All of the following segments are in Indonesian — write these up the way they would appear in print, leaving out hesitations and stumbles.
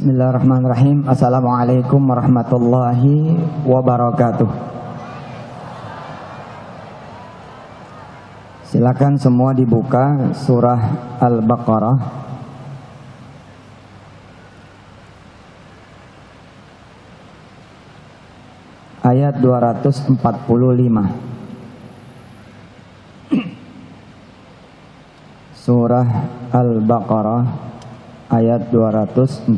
Bismillahirrahmanirrahim. Assalamualaikum warahmatullahi wabarakatuh. Silakan semua dibuka surah Al-Baqarah ayat 245. Surah Al-Baqarah ayat 245.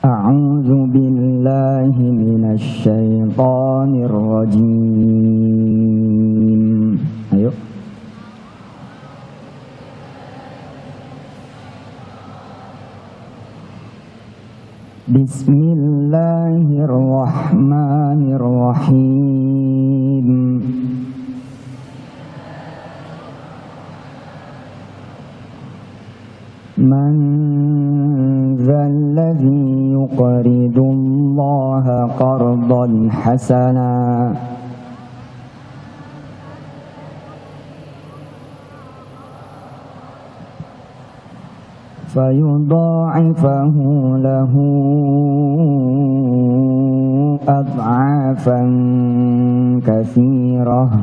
A'udzu billahi minasy syaithanir rajim. Ayo. Bismillahirrahmanirrahim. Man zalladzi yuqridullaha qardan hasana fayudha'ifahu lahu ad'afan katsirah.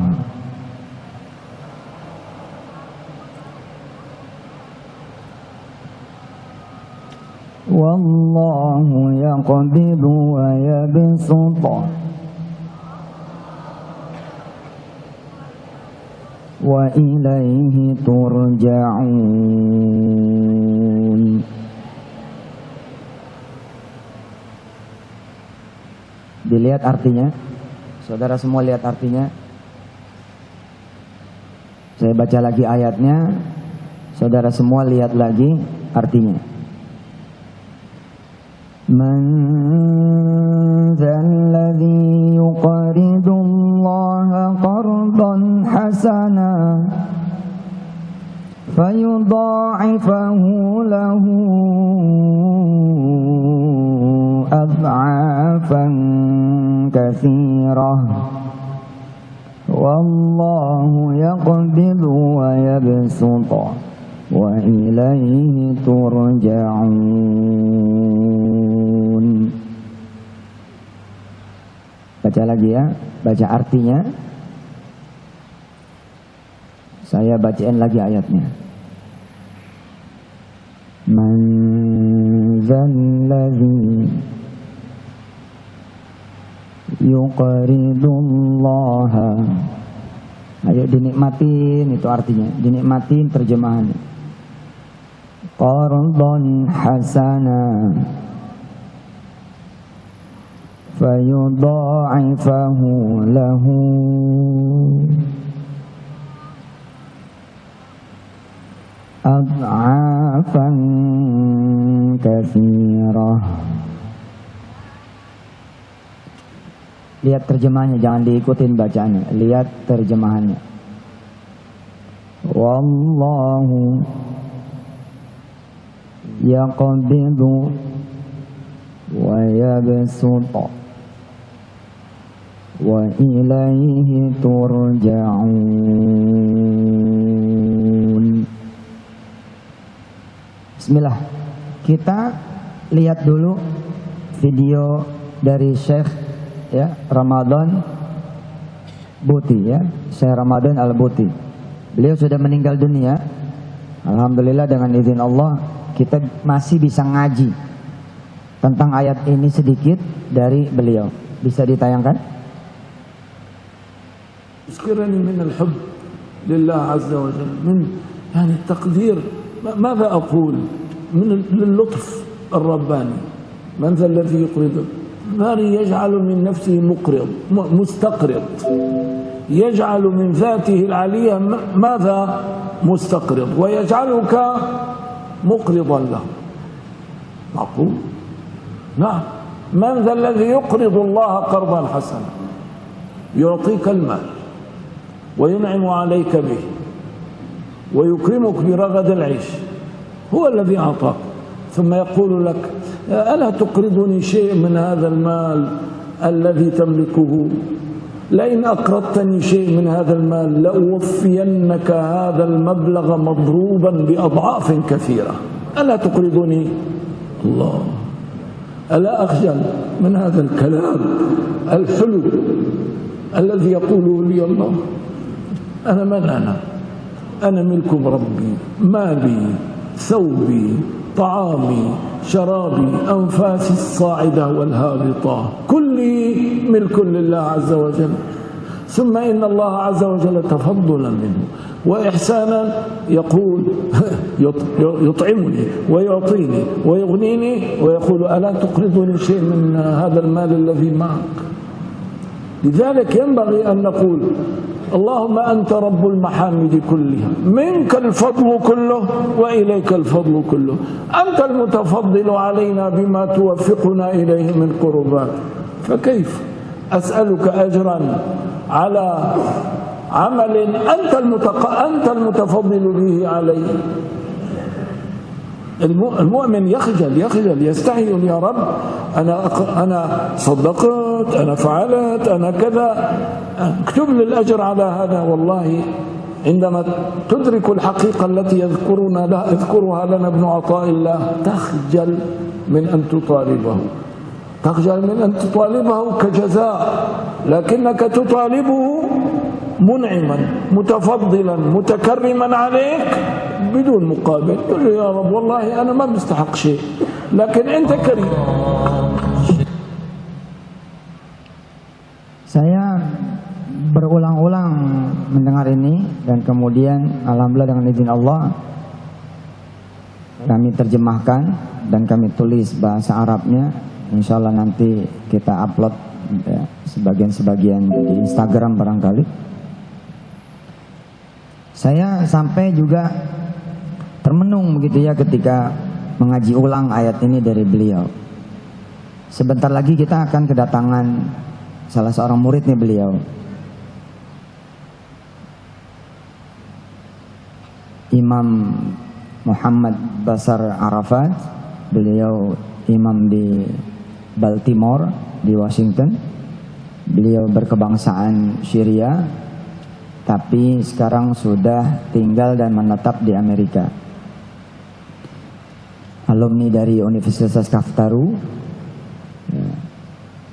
Wallahu yaqbidu wa yabsutu wa ilaihi turja'un. Dilihat artinya, saudara semua lihat artinya. Saya baca lagi ayatnya, saudara semua lihat lagi artinya. Man dzalladzi yuqridullaha qardan hasana fayudha'ifahu lahu ad'afan katsirah. Wallahu yaqbidu wa yabsutu wa ilaihi turja'un. Baca lagi ya, baca artinya. Saya bacain lagi ayatnya. Man zalladzi yuqridullaha. Ayo dinikmatin, itu artinya. Dinikmatin terjemahannya. Qardan hasana fayudha'ifahu lahu ad'afan katsirah. Lihat terjemahannya, jangan diikutin bacaannya. Lihat terjemahannya. Wallahu yaqbidu wa yabsutu wa ilaihi turja'un. Bismillah. Kita lihat dulu video dari Syekh ya, Ramadan Buti ya, Syekh Ramadan Al-Buti. Beliau sudah meninggal dunia. Alhamdulillah dengan izin Allah kita masih bisa ngaji tentang ayat ini sedikit dari beliau. Bisa ditayangkan? يذكرني من الحب لله عز وجل، من يعني التقدير، ماذا أقول، من اللطف الرباني. من ذا الذي يقرض ماري يجعل من نفسه مقرض مستقرض، يجعل من ذاته العلية ماذا مستقرض، ويجعلك مقرضا له. معقول؟ نعم. من ذا الذي يقرض الله قرضا حسنا يعطيك المال وينعم عليك به ويكرمك برغد العيش، هو الذي أعطاك، ثم يقول لك ألا تقرضني شيء من هذا المال الذي تملكه؟ لئن أقرضتني شيء من هذا المال لأوفينك هذا المبلغ مضروبا بأضعاف كثيرة، ألا تقرضني؟ الله، ألا أخجل من هذا الكلام الحلو الذي يقوله لي الله؟ أنا من أنا ملك ربي، مالي، ثوبي، طعامي، شرابي، أنفاسي الصاعدة والهابطة، كلي ملك لله عز وجل. ثم إن الله عز وجل تفضلا منه وإحسانا يقول يطعمني ويعطيني ويغنيني ويقول ألا تقرضني شيء من هذا المال الذي معك؟ لذلك ينبغي أن نقول اللهم أنت رب المحامد كلها، منك الفضل كله وإليك الفضل كله، أنت المتفضل علينا بما توفقنا إليه من قربات، فكيف أسألك أجرا على عمل أنت المتفضل به علي؟ المؤمن يخجل يستحي، يا رب أنا صدقت، أنا فعلت، أنا كذا، اكتب لي الأجر على هذا. والله عندما تدرك الحقيقة التي يذكرها لنا ابن عطاء الله تخجل من أن تطالبه كجزاء، لكنك تطالبه منعما متفضلا متكرما عليك بدون مقابل. تقول له يا رب والله أنا ما بستحق شيء لكن أنت كريم. Saya berulang-ulang mendengar ini dan kemudian alhamdulillah dengan izin Allah kami terjemahkan dan kami tulis bahasa Arabnya. Insya Allah nanti kita upload ya, sebagian-sebagian di Instagram barangkali. Saya sampai juga termenung begitu ya ketika mengaji ulang ayat ini dari beliau. Sebentar lagi kita akan kedatangan salah seorang muridnya beliau, Imam Muhammad Basar Arafat. Beliau imam di Baltimore di Washington. Beliau berkebangsaan Syria, tapi sekarang sudah tinggal dan menetap di Amerika. Alumni dari Universitas Kaftaru,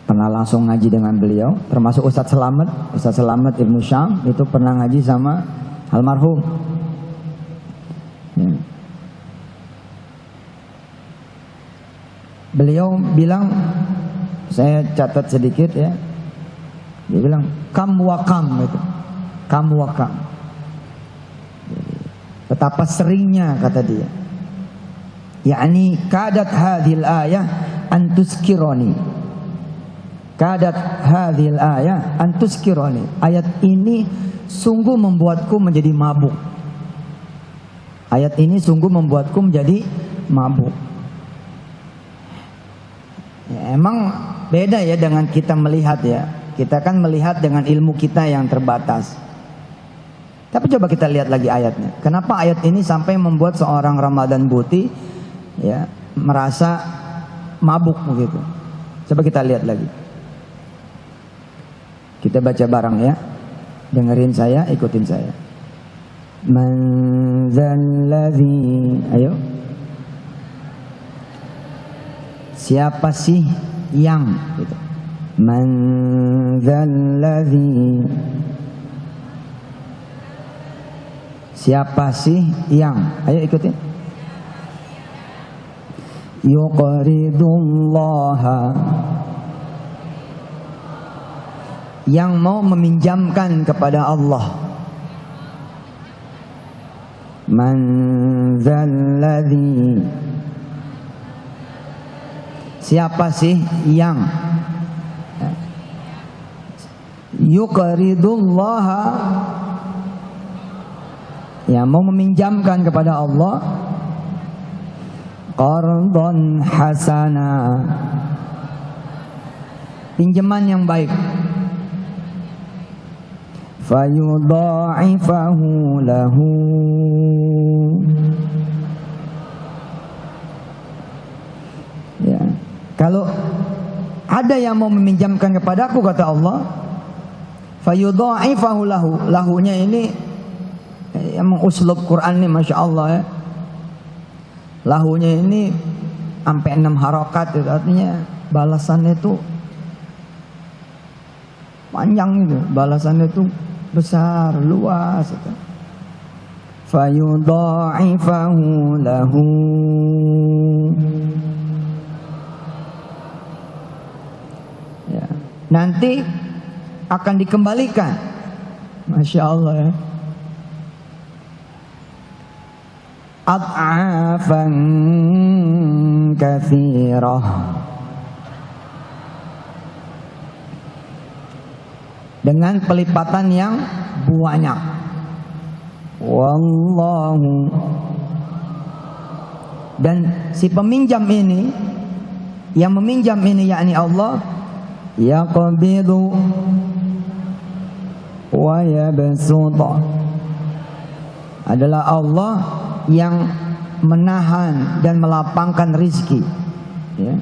pernah langsung ngaji dengan beliau, termasuk Ustadz Selamat Ibnu Syam itu pernah ngaji sama almarhum. Ya. Beliau bilang, saya catat sedikit ya, dia bilang kam wakam itu, kam wakam. Betapa seringnya kata dia, yakni kadat hadhil ayah antuskironi. Kadat hadhil ayah antuskironi. Ayat ini sungguh membuatku menjadi mabuk. Ayat ini sungguh membuatku menjadi mabuk. Ya, emang beda ya dengan kita melihat ya. Kita kan melihat dengan ilmu kita yang terbatas. Tapi coba kita lihat lagi ayatnya. Kenapa ayat ini sampai membuat seorang Ramadan Buti ya merasa mabuk begitu? Coba kita lihat lagi. Kita baca bareng ya. Dengerin saya, ikutin saya. Man zalladzi, ayo. Siapa sih yang gitu. Man zalladzi, siapa sih yang, ayo ikutin. Yuqridullaha, yang mau meminjamkan kepada Allah. Man zalladzi, siapa sih yang yuqridullaha, yang mau meminjamkan kepada Allah qardhan hasana, pinjaman yang baik, fayudha'ifahu lahu, Kalau ada yang mau meminjamkan kepadaku, kata Allah, fayudha'ifahu lahu. Lahunya ini emang uslub Quran nih, Masya Allah ya. Lahunya ini sampai 6 harokat itu, artinya balasannya itu panjang itu, balasannya itu besar, luas itu. Fayudha'ifahu lahu. Ya. Nanti akan dikembalikan. Masya Allah ya. Ad'afan katsirah. Dengan pelipatan yang banyak. Wallahu. Dan si peminjam ini, yang meminjam ini yakni Allah, yaqbidu wa yabsutu, adalah Allah yang menahan dan melapangkan rizki, ya.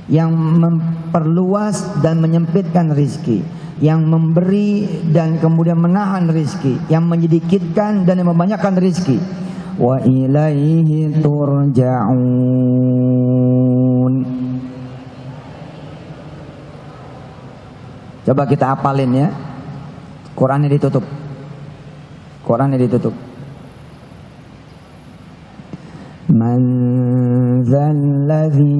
Yang memperluas dan menyempitkan rizki, yang memberi dan kemudian menahan rizki, yang menyedikitkan dan yang membanyakkan rizki. Wa ilaihi turja'un. Coba kita hafalin ya. Qurannya ditutup. Qurannya ditutup. Man zalladzi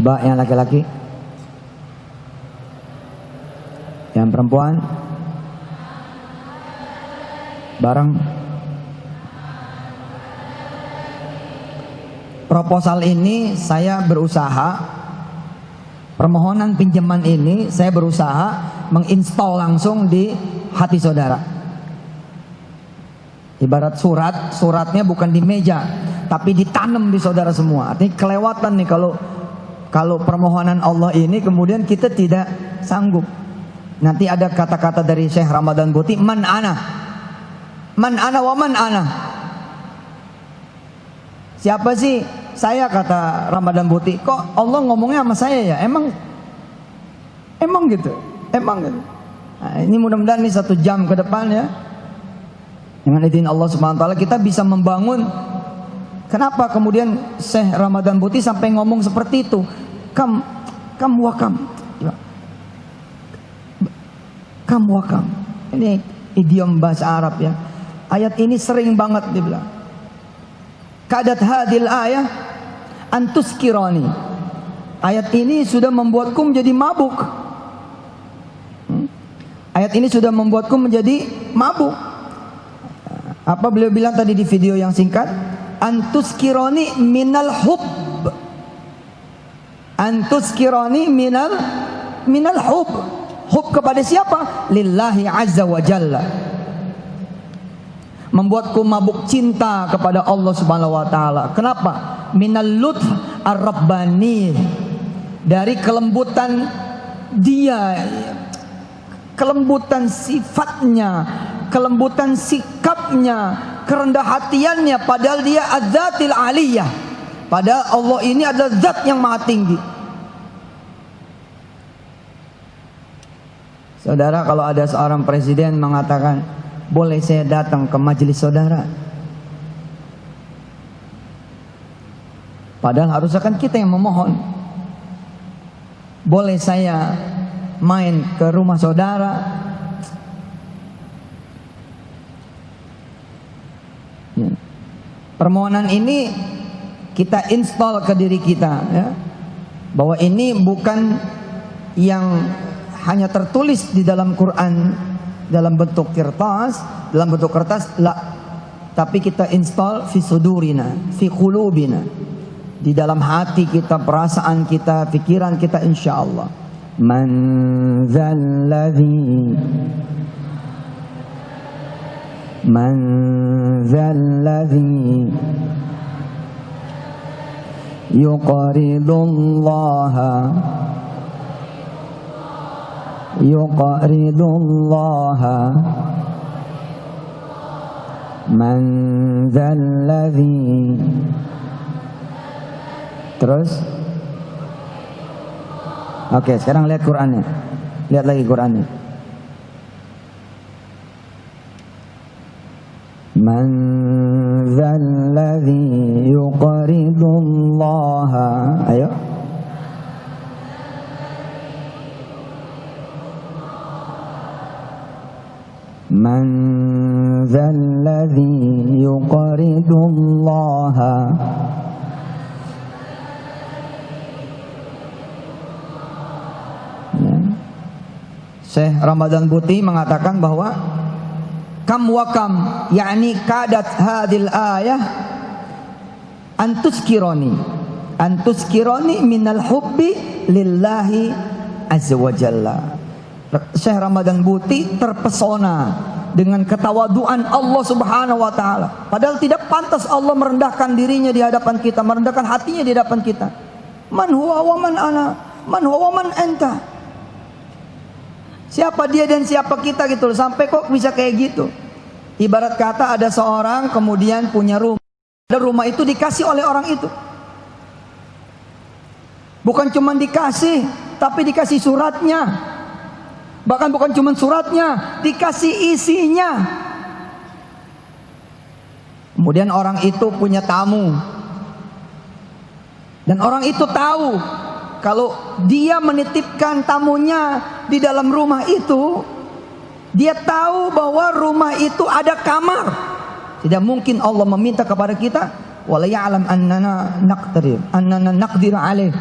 coba yang laki-laki, yang perempuan bareng. Proposal ini saya berusaha, permohonan pinjaman ini saya berusaha menginstall langsung di hati saudara. Ibarat suratnya bukan di meja, tapi ditanam di saudara semua. Artinya kelewatan nih kalau permohonan Allah ini kemudian kita tidak sanggup. Nanti ada kata-kata dari Syekh Ramadan Buti, man ana wa man ana. Siapa sih saya, kata Ramadan Buti? Kok Allah ngomongnya sama saya ya? Emang gitu. Nah, ini mudah-mudahan nih 1 jam ke depan ya, dengan izin Allah Subhanahu wa taala kita bisa membangun. Kenapa kemudian Syekh Ramadan Buti sampai ngomong seperti itu? Kam wakam. Ini idiom bahasa Arab ya. Ayat ini sering banget dibilang. Kadat hadil ayah antuskirani. Ayat ini sudah membuatku menjadi mabuk. Ayat ini sudah membuatku menjadi mabuk. Apa beliau bilang tadi di video yang singkat? Antuskirani minal hub. Antuskirani minal hub. Hub kepada siapa? Lillahi azza wa jalla. Membuatku mabuk cinta kepada Allah Subhanahu wa taala. Kenapa? Minal lutf ar-rabbani. Dari kelembutan dia, kelembutan sifatnya, kelembutan sikapnya, kerendah hatiannya, padahal dia az-zatil aliyah. Padahal Allah ini adalah zat yang maha tinggi. Saudara, kalau ada seorang presiden mengatakan, boleh saya datang ke majelis saudara? Padahal harusnya kan kita yang memohon. Boleh saya main ke rumah saudara? Ya. Permohonan ini kita install ke diri kita ya, bahwa ini bukan yang hanya tertulis di dalam Quran dalam bentuk kertas, la, tapi kita install fi sudurina, fi qulubina, di dalam hati kita, perasaan kita, pikiran kita, insyaallah. Man zalladzi yuqridullaha yuqridullaha man dzalladzi. Terus oke, sekarang lihat Qur'annya. Lihat lagi Qur'annya. Man dzalladzi yuqridullaha. Ayo. Man dzalladzi yuqridullaha Syekh Ramadan Buti mengatakan bahwa kam wa kam, yakni kadat hadil ayah antuskironi minal hubbi lillahi azza wa jalla. Syekh Ramadan Buti terpesona dengan ketawaduan Allah Subhanahu wa taala. Padahal tidak pantas Allah merendahkan dirinya di hadapan kita, merendahkan hatinya di hadapan kita. Man huwa wa man ana, man huwa wa man anta. Siapa dia dan siapa kita gitu loh. Sampai kok bisa kayak gitu. Ibarat kata ada seorang kemudian punya rumah. Dan rumah itu dikasih oleh orang itu. Bukan cuma dikasih, tapi dikasih suratnya. Bahkan bukan cuma suratnya, dikasih isinya. Kemudian orang itu punya tamu. Dan orang itu tahu kalau dia menitipkan tamunya di dalam rumah itu, dia tahu bahwa rumah itu ada kamar. Tidak mungkin Allah meminta kepada kita, wala ya'lam annana naqdir alaih,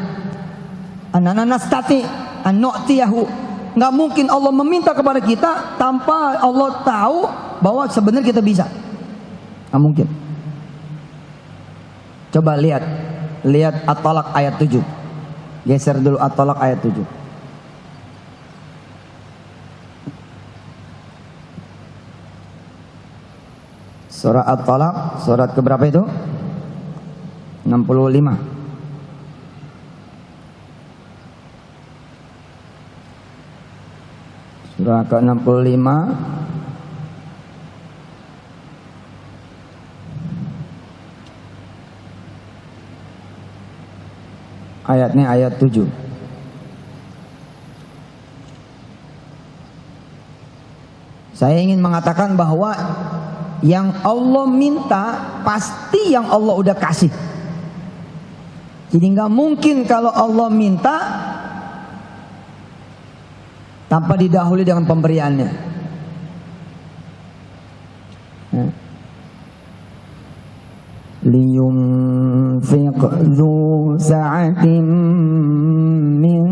annana nastati an nu'tiyahu. Nggak mungkin Allah meminta kepada kita tanpa Allah tahu bahwa sebenarnya kita bisa. Nggak mungkin. Coba lihat At-Talaq ayat 7. Geser dulu At-Talaq ayat 7. Surah At-Talaq, surat keberapa itu? 65. Surah ke-65 ayatnya ayat 7. Saya ingin mengatakan bahwa yang Allah minta pasti yang Allah udah kasih. Jadi nggak mungkin kalau Allah minta tanpa didahului dengan pemberiannya. Liyunfiq dzu sa'atin min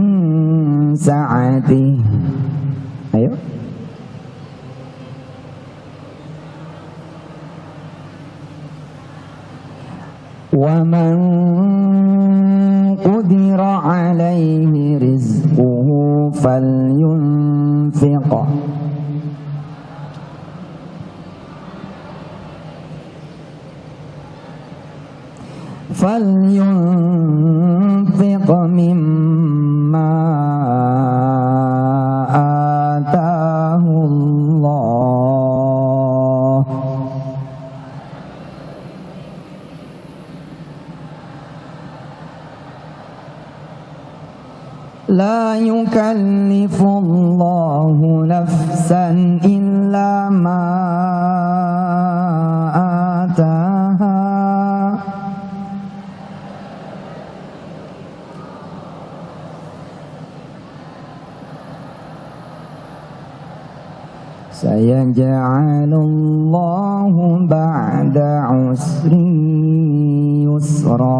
sa'atihi. Ayo. Wa man qudira 'alaihi rizquhu falyunfiq mimma ataahu Allah. La yukallifu Allahu nafsan illa ma ataaha. Sayaj'alullahu ba'da usri yusra.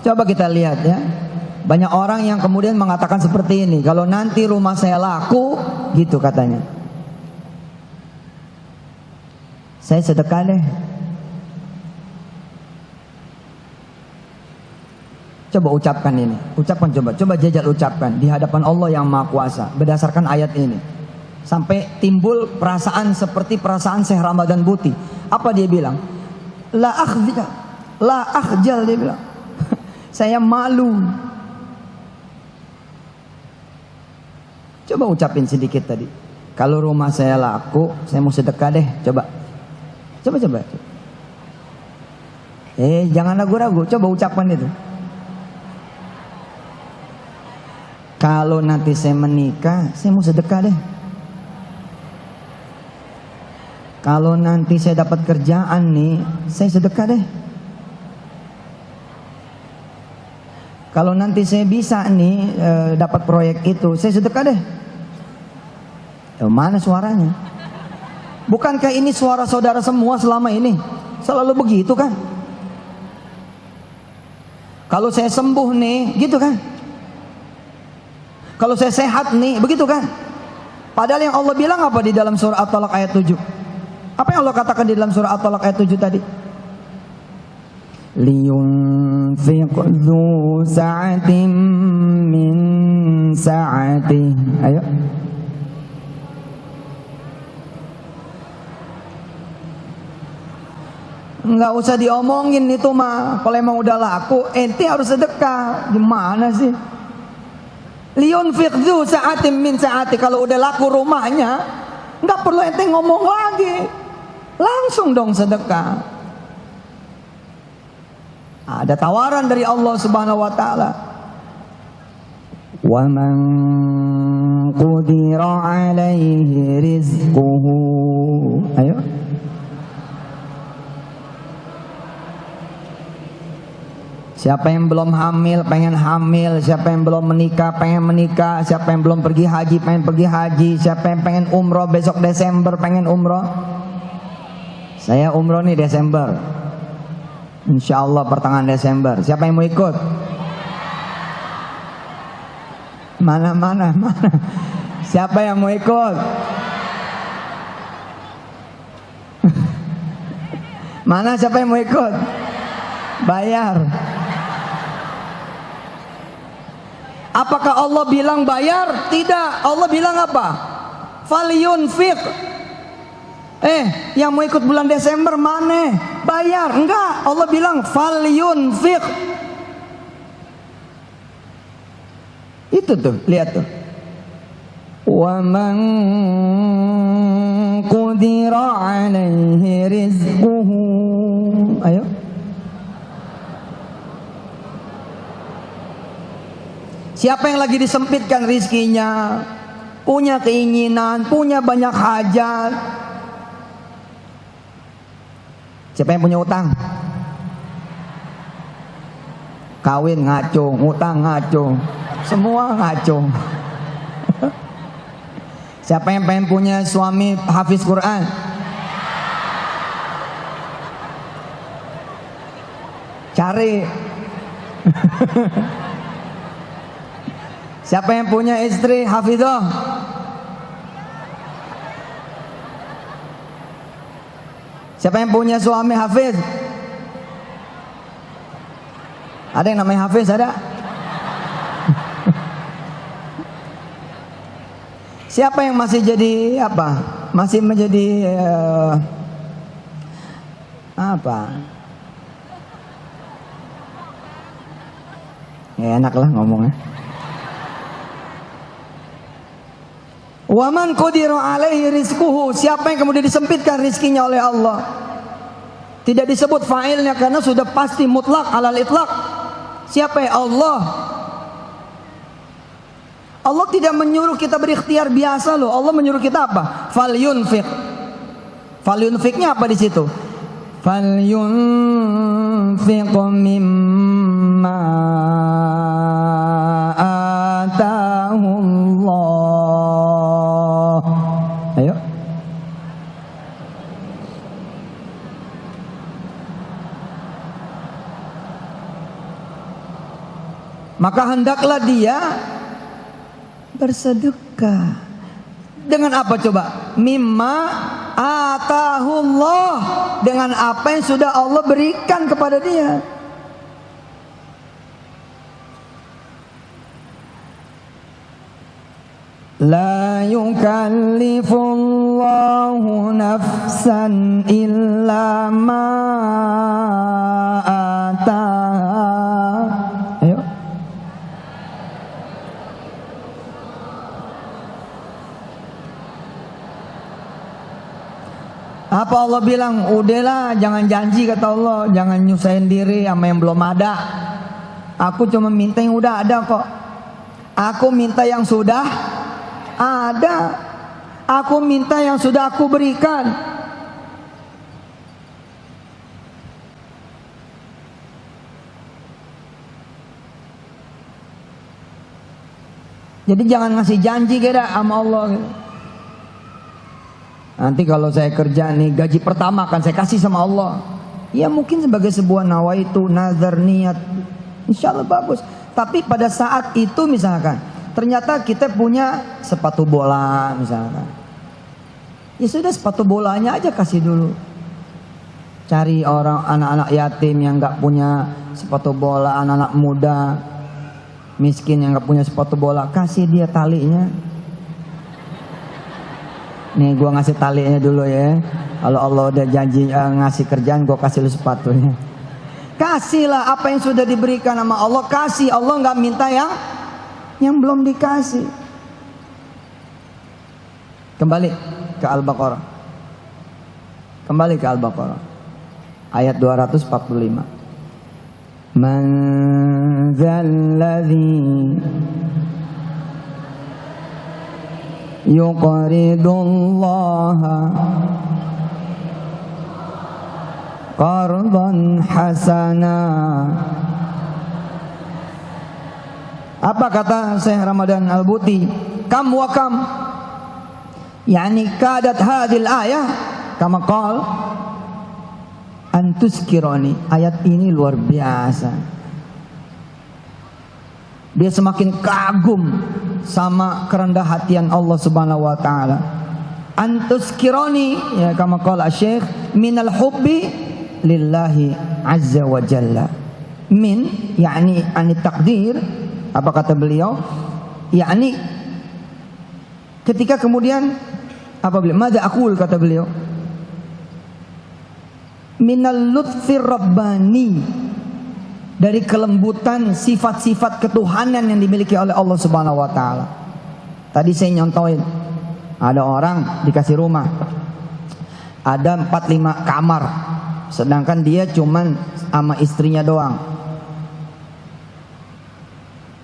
Coba kita lihat ya. Banyak orang yang kemudian mengatakan seperti ini, kalau nanti rumah saya laku, gitu katanya, saya sedekah deh. Coba ucapkan ini, coba jajal ucapkan di hadapan Allah yang Maha Kuasa berdasarkan ayat ini. Sampai timbul perasaan seperti perasaan Syekh Ramadan Buti. Apa dia bilang? La akhdika La akhjal, dia bilang. Saya malu. Coba ucapin sedikit tadi. Kalau rumah saya laku, saya mau sedekah deh. Coba. Jangan ragu-ragu. Coba ucapan itu. Kalau nanti saya menikah, saya mau sedekah deh. Kalau nanti saya dapat kerjaan nih, saya sedekah deh. Kalau nanti saya bisa nih dapat proyek itu, saya sedekah deh. Mana suaranya? Bukankah ini suara saudara semua selama ini? Selalu begitu kan? Kalau saya sembuh nih, gitu kan? Kalau saya sehat nih, begitu kan? Padahal yang Allah bilang apa di dalam surah At-Talaq ayat 7? Apa yang Allah katakan di dalam surah At-Talaq ayat 7 tadi? Liyunfiq dzu sa'atin min sa'atih. Ayo. Enggak usah diomongin itu mah. Kalau emang udah laku, ente harus sedekah. Gimana sih? Liyunfiq dzu sa'atin min sa'atih. Kalau udah laku rumahnya, enggak perlu ente ngomong lagi. Langsung dong sedekah. Ada tawaran dari Allah Subhanahu wa taala. Wa man qudira 'alaihi rizquhu. Ayo. Siapa yang belum hamil, pengen hamil. Siapa yang belum menikah, pengen menikah. Siapa yang belum pergi haji, pengen pergi haji. Siapa yang pengen umroh besok Desember, pengen umroh. Saya umroh nih Desember, insya Allah pertengahan Desember. Siapa yang mau ikut? Mana? Siapa yang mau ikut? Mana siapa yang mau ikut? Bayar. Apakah Allah bilang bayar? Tidak. Allah bilang apa? Falyunfiq. Yang mau ikut bulan Desember mana? Bayar. Enggak. Allah bilang falyunfiq. Itu tuh, lihat tuh. Wa man qudira 'alaihi rizquhu. Ayo. Siapa yang lagi disempitkan rizkinya, punya keinginan, punya banyak hajat. Siapa yang punya utang? Kawin ngaco, utang ngaco, semua ngaco. Siapa yang pengen punya suami hafiz Quran? Cari. Siapa yang punya istri hafizah? Siapa yang punya suami hafiz? Ada yang namanya hafiz, ada? Siapa yang masih jadi apa? Masih menjadi apa? Ya enak lah ngomongnya. Waman qudira 'alaihi rizquhu. Siapa yang kemudian disempitkan rizkinya oleh Allah. Tidak disebut fa'ilnya karena sudah pasti mutlak alal itlaq. Siapa ya? Allah. Allah tidak menyuruh kita berikhtiar biasa loh. Allah menyuruh kita apa? Falyunfiq. Falyunfiqnya apa di situ? Falyunfiq mimma atahullah. Ayo. Maka hendaklah dia bersedekah. Dengan apa coba? Mimma atahullah. Dengan apa yang sudah Allah berikan kepada dia. La yukallifullahu nafsan illa ma Apa Allah bilang, udahlah jangan janji kata Allah, jangan nyusahin diri sama yang belum ada. Aku cuma minta yang udah ada kok. Aku minta yang sudah ada. Aku minta yang sudah aku berikan. Jadi jangan ngasih janji kira sama Allah gitu. Nanti kalau saya kerja nih, gaji pertama akan saya kasih sama Allah. Ya mungkin sebagai sebuah nawaitu, nazar, niat, insya Allah bagus. Tapi pada saat itu misalkan, ternyata kita punya sepatu bola misalkan. Ya sudah, sepatu bolanya aja kasih dulu. Cari orang anak-anak yatim yang nggak punya sepatu bola, anak-anak muda miskin yang nggak punya sepatu bola, kasih dia talinya. Nih gua ngasih talinya dulu ya. Kalau Allah udah janji ngasih kerjaan, gua kasih lu sepatunya. Kasihlah apa yang sudah diberikan sama Allah, kasih. Allah nggak minta yang belum dikasih. Kembali ke Al-Baqarah. Kembali ke Al-Baqarah. Ayat 245. Man dzalladzi yuqridullaha qardan hasana. Apa kata Syekh Ramadan Al-Buti? Kam wa kam, yani kadat hadil ayah kama qal antuskironi. Ayat ini luar biasa. Dia semakin kagum sama kerendah hatian Allah Subhanahu wa taala. Antuskironi, ya kama qala Syekh, minal hubbi lillahi azza wa jalla. Min yakni ani takdir. Apa kata beliau? Yakni ketika kemudian apa beliau? Madza aqul, kata beliau, minal lutfir rabbani, dari kelembutan sifat-sifat ketuhanan yang dimiliki oleh Allah Subhanahu wa taala. Tadi saya nyontohin, ada orang dikasih rumah, ada 4-5 kamar, sedangkan dia cuman sama istrinya doang.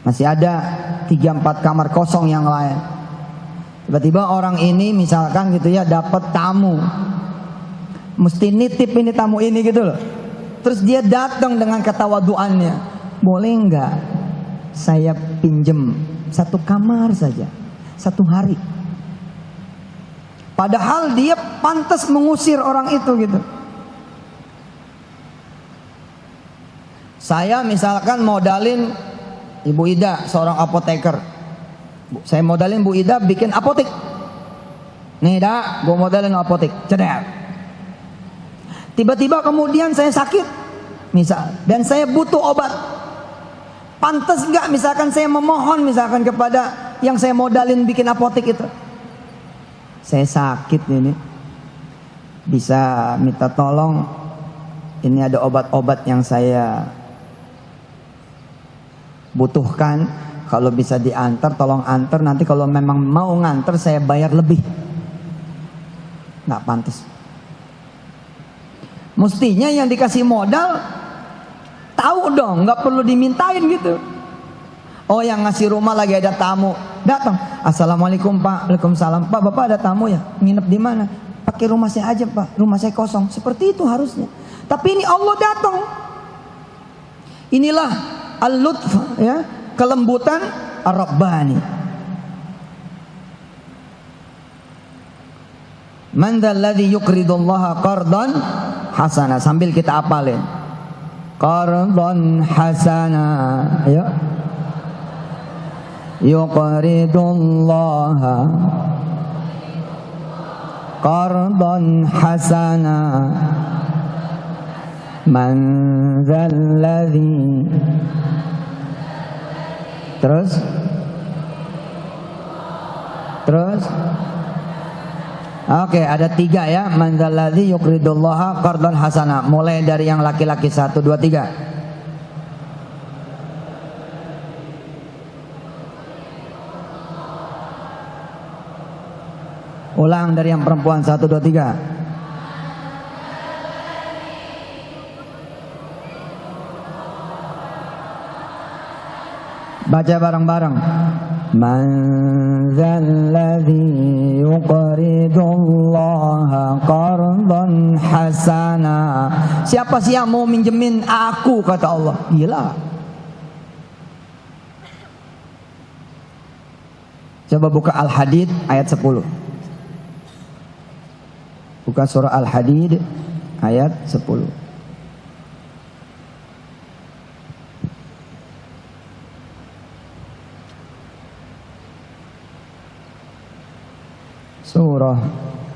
Masih ada 3-4 kamar kosong yang lain. Tiba-tiba orang ini misalkan gitu ya, dapat tamu, mesti nitip ini tamu ini gitu loh. Terus dia datang dengan ketawaduannya, boleh nggak saya pinjem 1 kamar saja 1 hari? Padahal dia pantas mengusir orang itu gitu. Saya misalkan modalin Ibu Ida, seorang apoteker. Saya modalin Bu Ida bikin apotek. Nih dah, gue modalin apotek. Cedek. Tiba-tiba kemudian saya sakit, misal, dan saya butuh obat. Pantas nggak misalkan saya memohon misalkan kepada yang saya modalin bikin apotek itu, saya sakit ini, bisa minta tolong, ini ada obat-obat yang saya butuhkan, kalau bisa diantar tolong antar, nanti kalau memang mau ngantar saya bayar lebih. Nggak pantas. Mestinya yang dikasih modal tahu dong, nggak perlu dimintain gitu. Oh, yang ngasih rumah lagi ada tamu, datang, assalamualaikum Pak, waalaikumsalam Pak, Bapak ada tamu ya, nginep di mana? Pakai rumah saya aja Pak, rumah saya kosong. Seperti itu harusnya. Tapi ini Allah datang. Inilah al-lutf, ya, kelembutan ar-rabbani. Man dzalladzi yuqridullaha qardan hasana, sambil kita apalin. Qardan hasana, ya. Yuqridullaha qardan hasana. Man dzalladzi, terus oke, ada 3 ya. Man dzalladzi yuqridullaha qardan hasana. Mulai dari yang laki-laki 1, 2, 3. Ulang dari yang perempuan 1, 2, 3. Baca bareng-bareng. Man dzalladzi yuqridullaha qardan hasana. Siapa sih yang mau minjemin aku, kata Allah. Gila. Coba buka Al-Hadid ayat 10. Buka surah Al-Hadid ayat 10. Surah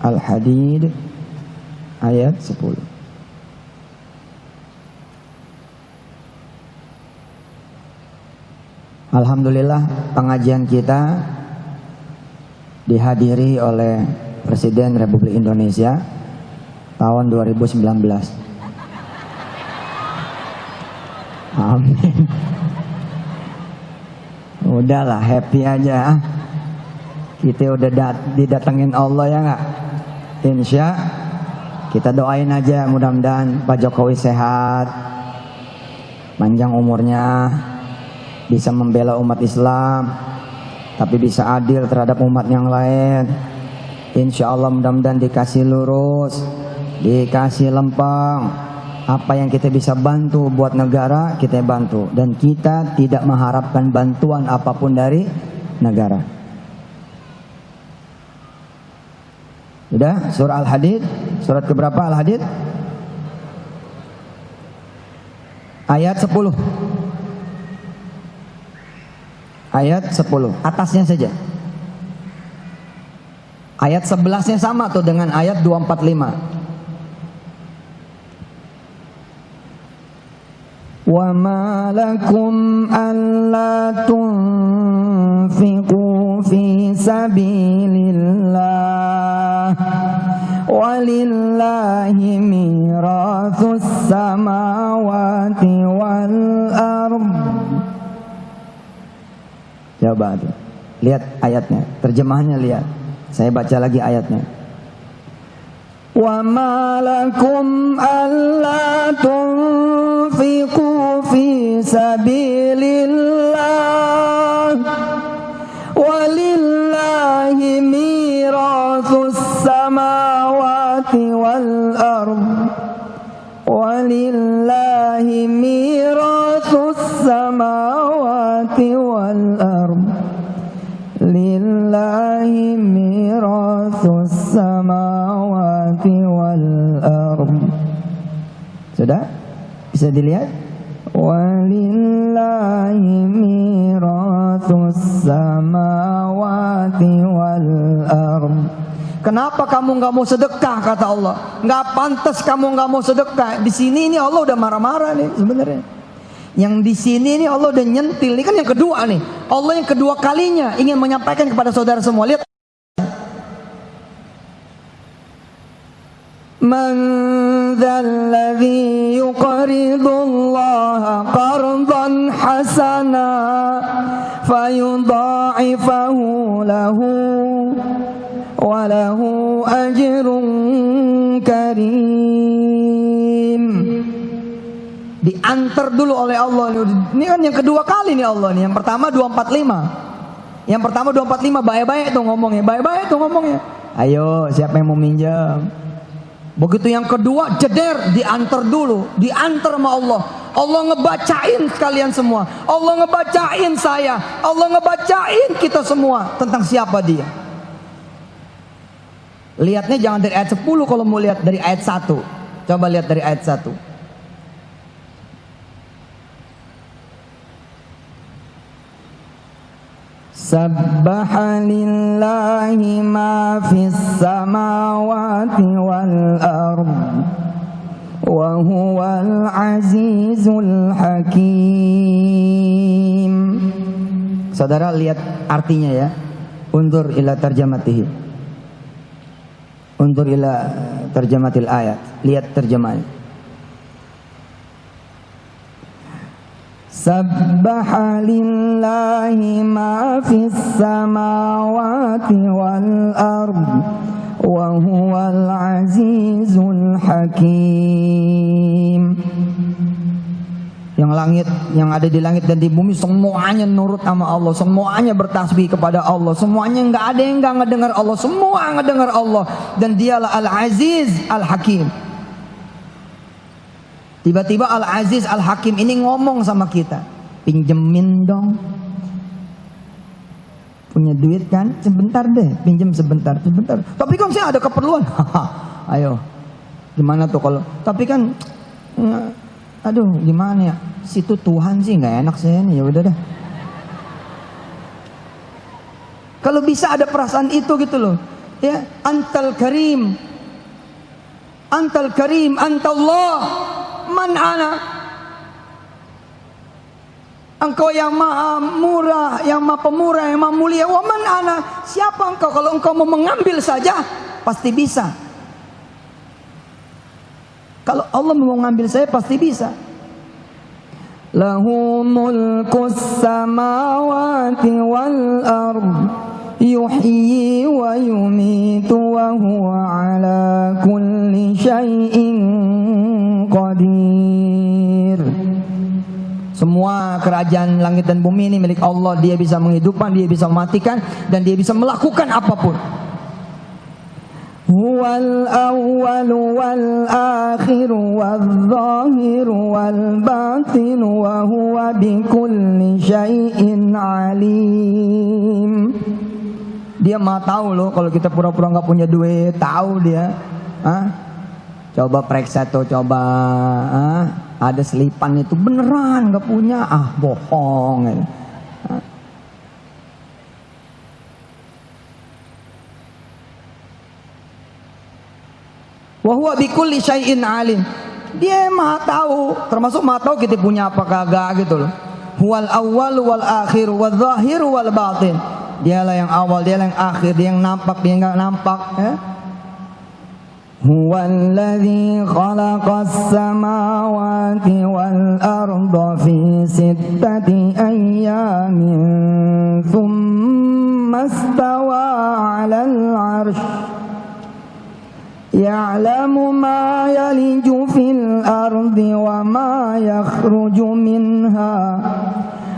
Al-Hadid ayat 10. Alhamdulillah, pengajian kita dihadiri oleh Presiden Republik Indonesia tahun 2019. Amin. Udahlah, happy aja. Kita udah didatengin Allah, ya nggak? Insya kita doain aja, mudah-mudahan Pak Jokowi sehat, panjang umurnya, bisa membela umat Islam, tapi bisa adil terhadap umat yang lain. Insya Allah mudah-mudahan dikasih lurus, dikasih lempeng. Apa yang kita bisa bantu buat negara, kita bantu. Dan kita tidak mengharapkan bantuan apapun dari negara. Udah, surah Al-Hadid, surat keberapa Al-Hadid? Ayat 10. Ayat 10, atasnya saja. Ayat 11-nya sama tuh dengan ayat 245. Wa ma lakum alla tunfiqu fi sabilillah walillahi mirathus samawati wal ardh. Coba tuh, lihat ayatnya, terjemahannya lihat. Saya baca lagi ayatnya. Wa ma lakum alla tunfiqu fi sabilillah walillahi mirathus samawati wal ardh walillahi mirathus samawati wal ardh lillahi mirathus samawati wal ardh. Sudah? Bisa dilihat? Walillahi mirathus samawati wal ardh. Kenapa kamu nggak mau sedekah, kata Allah? Nggak pantas kamu nggak mau sedekah. Di sini ini Allah udah marah-marah nih sebenarnya. Yang di sini ini Allah udah nyentil. Ini kan yang kedua nih. Allah yang kedua kalinya ingin menyampaikan kepada saudara semua. Lihat. Man dzalladzi yuqridullaha qardan hasana fayudha'ifahu lahu wa lahu ajrun karim. Diantar dulu oleh Allah. Ini kan yang kedua kali nih Allah nih. Yang pertama 245. Yang pertama 245 baik-baik tuh ngomongnya. Baik-baik tuh ngomongnya. Ayo, siapa yang mau minjam? Begitu yang kedua, jeder, diantar dulu, diantar sama Allah. Allah ngebacain kalian semua. Allah ngebacain saya. Allah ngebacain kita semua tentang siapa dia. Lihatnya jangan dari ayat 10 kalau mau lihat dari ayat 1. Coba lihat dari ayat 1. Sabbaha lillahi ma fis samawati wal ardh wa huwal azizul hakim. Saudara lihat artinya ya. Undur ila tarjamatihi. Undur ila tarjamatil ayat. Lihat terjemahnya. Sabbaha lillahi ma fis samawati wal ardh wa huwal azizul hakim. Yang langit, yang ada di langit dan di bumi semuanya nurut sama Allah, semuanya bertasbih kepada Allah, semuanya nggak ada yang nggak ngedengar Allah, semua ngedengar Allah, dan dialah Al-Aziz Al-Hakim. Tiba-tiba Al-Aziz Al-Hakim ini ngomong sama kita, pinjemin dong. Punya duit kan? Sebentar deh, pinjem sebentar. Tapi kan saya ada keperluan. Ayo, gimana tuh kalau? Tapi kan, aduh, gimana ya? Situ Tuhan sih nggak enak saya nih. Ya udah dah. Kalau bisa ada perasaan itu gitu loh. Ya, Antal Karim, Antallah, man ana. Engkau yang maha murah, yang maha pemurah, yang maha mulia. Wa man ana, siapa engkau? Kalau engkau mau mengambil saja, pasti bisa. Kalau Allah mau mengambil saya, pasti bisa. Lahu mulkus samawati wal ard, yuhyi wa yumitu wa huwa ala kulli syai'in qadir. Semua kerajaan langit dan bumi ini milik Allah. Dia bisa menghidupkan, dia bisa mematikan, dan dia bisa melakukan apapun. Huwal awwal wal akhir wal zahir wal batin wa huwa bikulli syai'in alim. Dia mah tahu loh kalau kita pura-pura nggak punya duit, tahu dia. Coba periksa tuh, coba. Ada selipan itu beneran nggak punya, bohong. Wa huwa bikulli syai'in alim. Dia maha tahu, termasuk maha tahu kita punya apa kagak gitu loh. Huwal awwal wal akhir wal zahir wal batin. Dialah yang awal, dialah yang akhir, dia yang nampak, dia yang enggak nampak, ya. Huwallazi khalaqas samawati wal arda fi sittati ayyamin thumma istawa 'alal 'arsy. Ya'lamu ma yaliju fil ardi wa ma yakhruju minha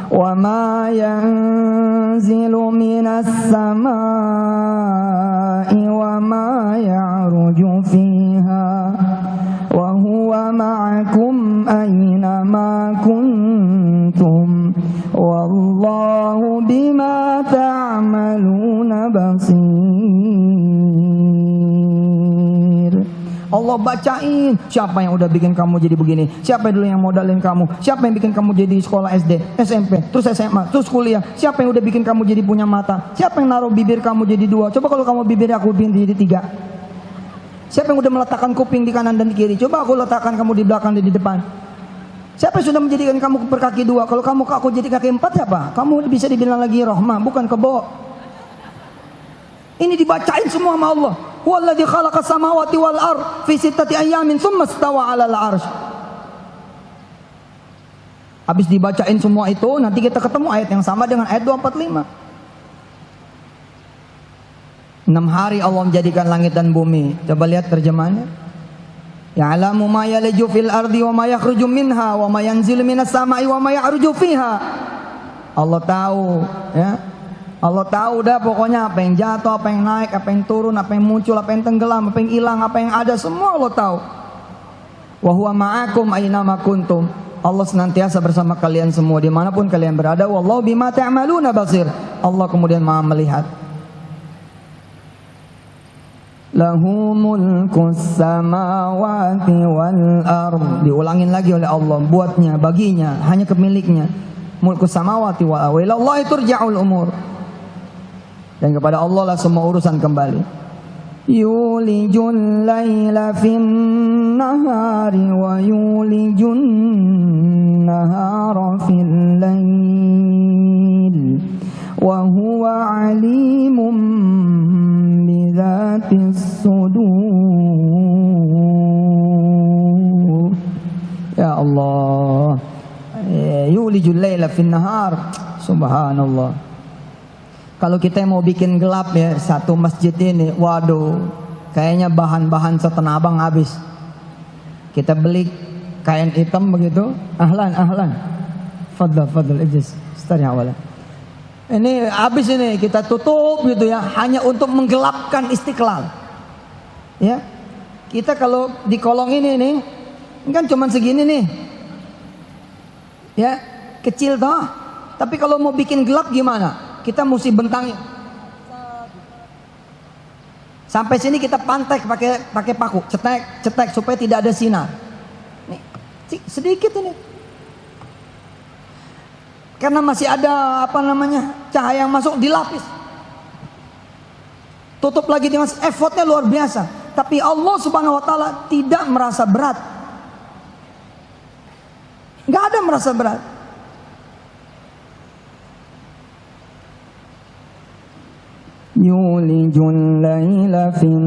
wa ma yanzilu minas samai wa ma ya'ruju fiha wa huwa ma'akum aina ma kuntum wallahu bima ta'maluna basir. Allah bacain siapa yang udah bikin kamu jadi begini, siapa dulu yang modalin kamu, siapa yang bikin kamu jadi sekolah SD, SMP, terus SMA, terus kuliah, siapa yang udah bikin kamu jadi punya mata, siapa yang naruh bibir kamu jadi 2, coba kalau kamu bibir aku bikin jadi 3, siapa yang udah meletakkan kuping di kanan dan di kiri, coba aku letakkan kamu di belakang dan di depan, siapa yang sudah menjadikan kamu berkaki 2, kalau kamu aku jadi kaki 4 siapa? Kamu bisa dibilang lagi rohmah, bukan kebo. Ini dibacain semua sama Allah. Huwallazi khalaqas samawati wal ard fi sittati ayyamin tsumma istawa 'alal 'arsy. Habis dibacain semua itu, nanti kita ketemu ayat yang sama dengan ayat 245. 6 hari Allah menjadikan langit dan bumi. Coba lihat terjemahannya. Ya'lamu ma yaliju fil ardi wa ma yakhruju minha wa ma yanzilu minas sama'i wa ma ya'ruju fiha. Allah tahu, ya. Allah tahu dah pokoknya apa yang jatuh, apa yang naik, apa yang turun, apa yang muncul, apa yang tenggelam, apa yang hilang, apa yang ada, semua Allah tahu. Wa huwa ma'akum aina ma kuntum. Allah senantiasa bersama kalian semua dimanapun kalian berada. Wallahu bima ta'maluna basir. Allah kemudian Maha melihat. Lahu mulkus samawati wal ard. Diulangin lagi oleh Allah, buatnya, baginya, hanya kemiliknya. Mulkus samawati wal ard. Wa ilallahi turja'ul umur. Dan kepada Allah lah semua urusan kembali. Yulijul laila fin nahari wa yulijun nahara fil lail wa huwa alimun bidzatis sudur. Ya Allah, yulijul laila fin nahar. Subhanallah. Kalau kita mau bikin gelap ya satu masjid ini, waduh, kayaknya bahan-bahan setanah abang habis. Kita beli kain hitam begitu. Ahlan. Fadl ijlis. Start ya awalnya. Ini habis ini kita tutup gitu ya, hanya untuk menggelapkan Istiqlal. Ya. Kita kalau di kolong ini nih, kan cuman segini nih. Ya, kecil toh. Tapi kalau mau bikin gelap gimana? Kita mesti bentangin. Sampai sini kita pantek pakai paku, cetek supaya tidak ada sinar. Nih, sedikit ini. Karena masih ada cahaya yang masuk, dilapis. Tutup lagi dengan effortnya luar biasa. Tapi Allah Subhanahu wa taala tidak merasa berat. Enggak ada merasa berat. Yulijul laila fin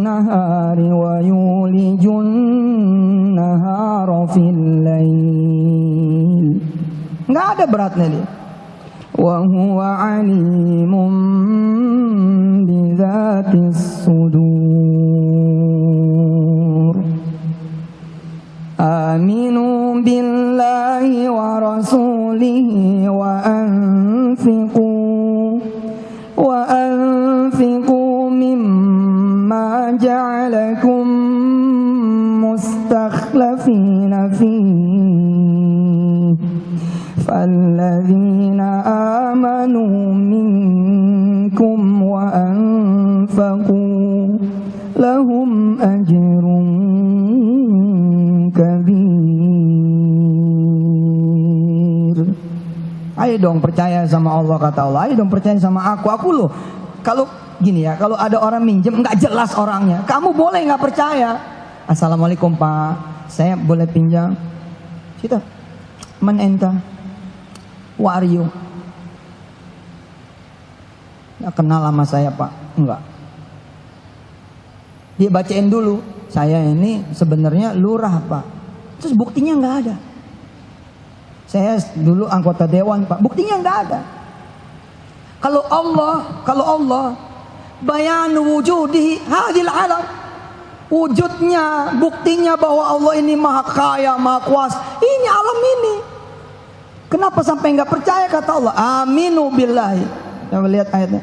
nahari wa yulijun nahara fil lail. Enggak ada beratnya dia. Wa huwa alimun bizatis sudur. Aminu billahi wa rasulihi wa anfiqu mimma ja'alakum mustakhlafina fihi falladzina amanu minkum wa anfaqu lahum ajrun kabir. Ayo dong percaya sama Allah, kata Allah. Ayo dong percaya sama aku loh. Kalau gini ya, kalau ada orang minjem nggak jelas orangnya, kamu boleh nggak percaya. Assalamualaikum Pak, saya boleh pinjam? Kita menenta, who are you? Nggak kenal sama saya Pak, enggak. Dia bacain dulu, saya ini sebenarnya lurah Pak. Terus buktinya nggak ada. Saya dulu anggota dewan Pak, buktinya nggak ada. Kalau Allah bayan wujudihi hadil alam, wujudnya, buktinya bahwa Allah ini maha kaya, maha kuasa, ini alam ini. Kenapa sampai nggak percaya? Kata Allah, aminu billahi. Coba lihat ayatnya,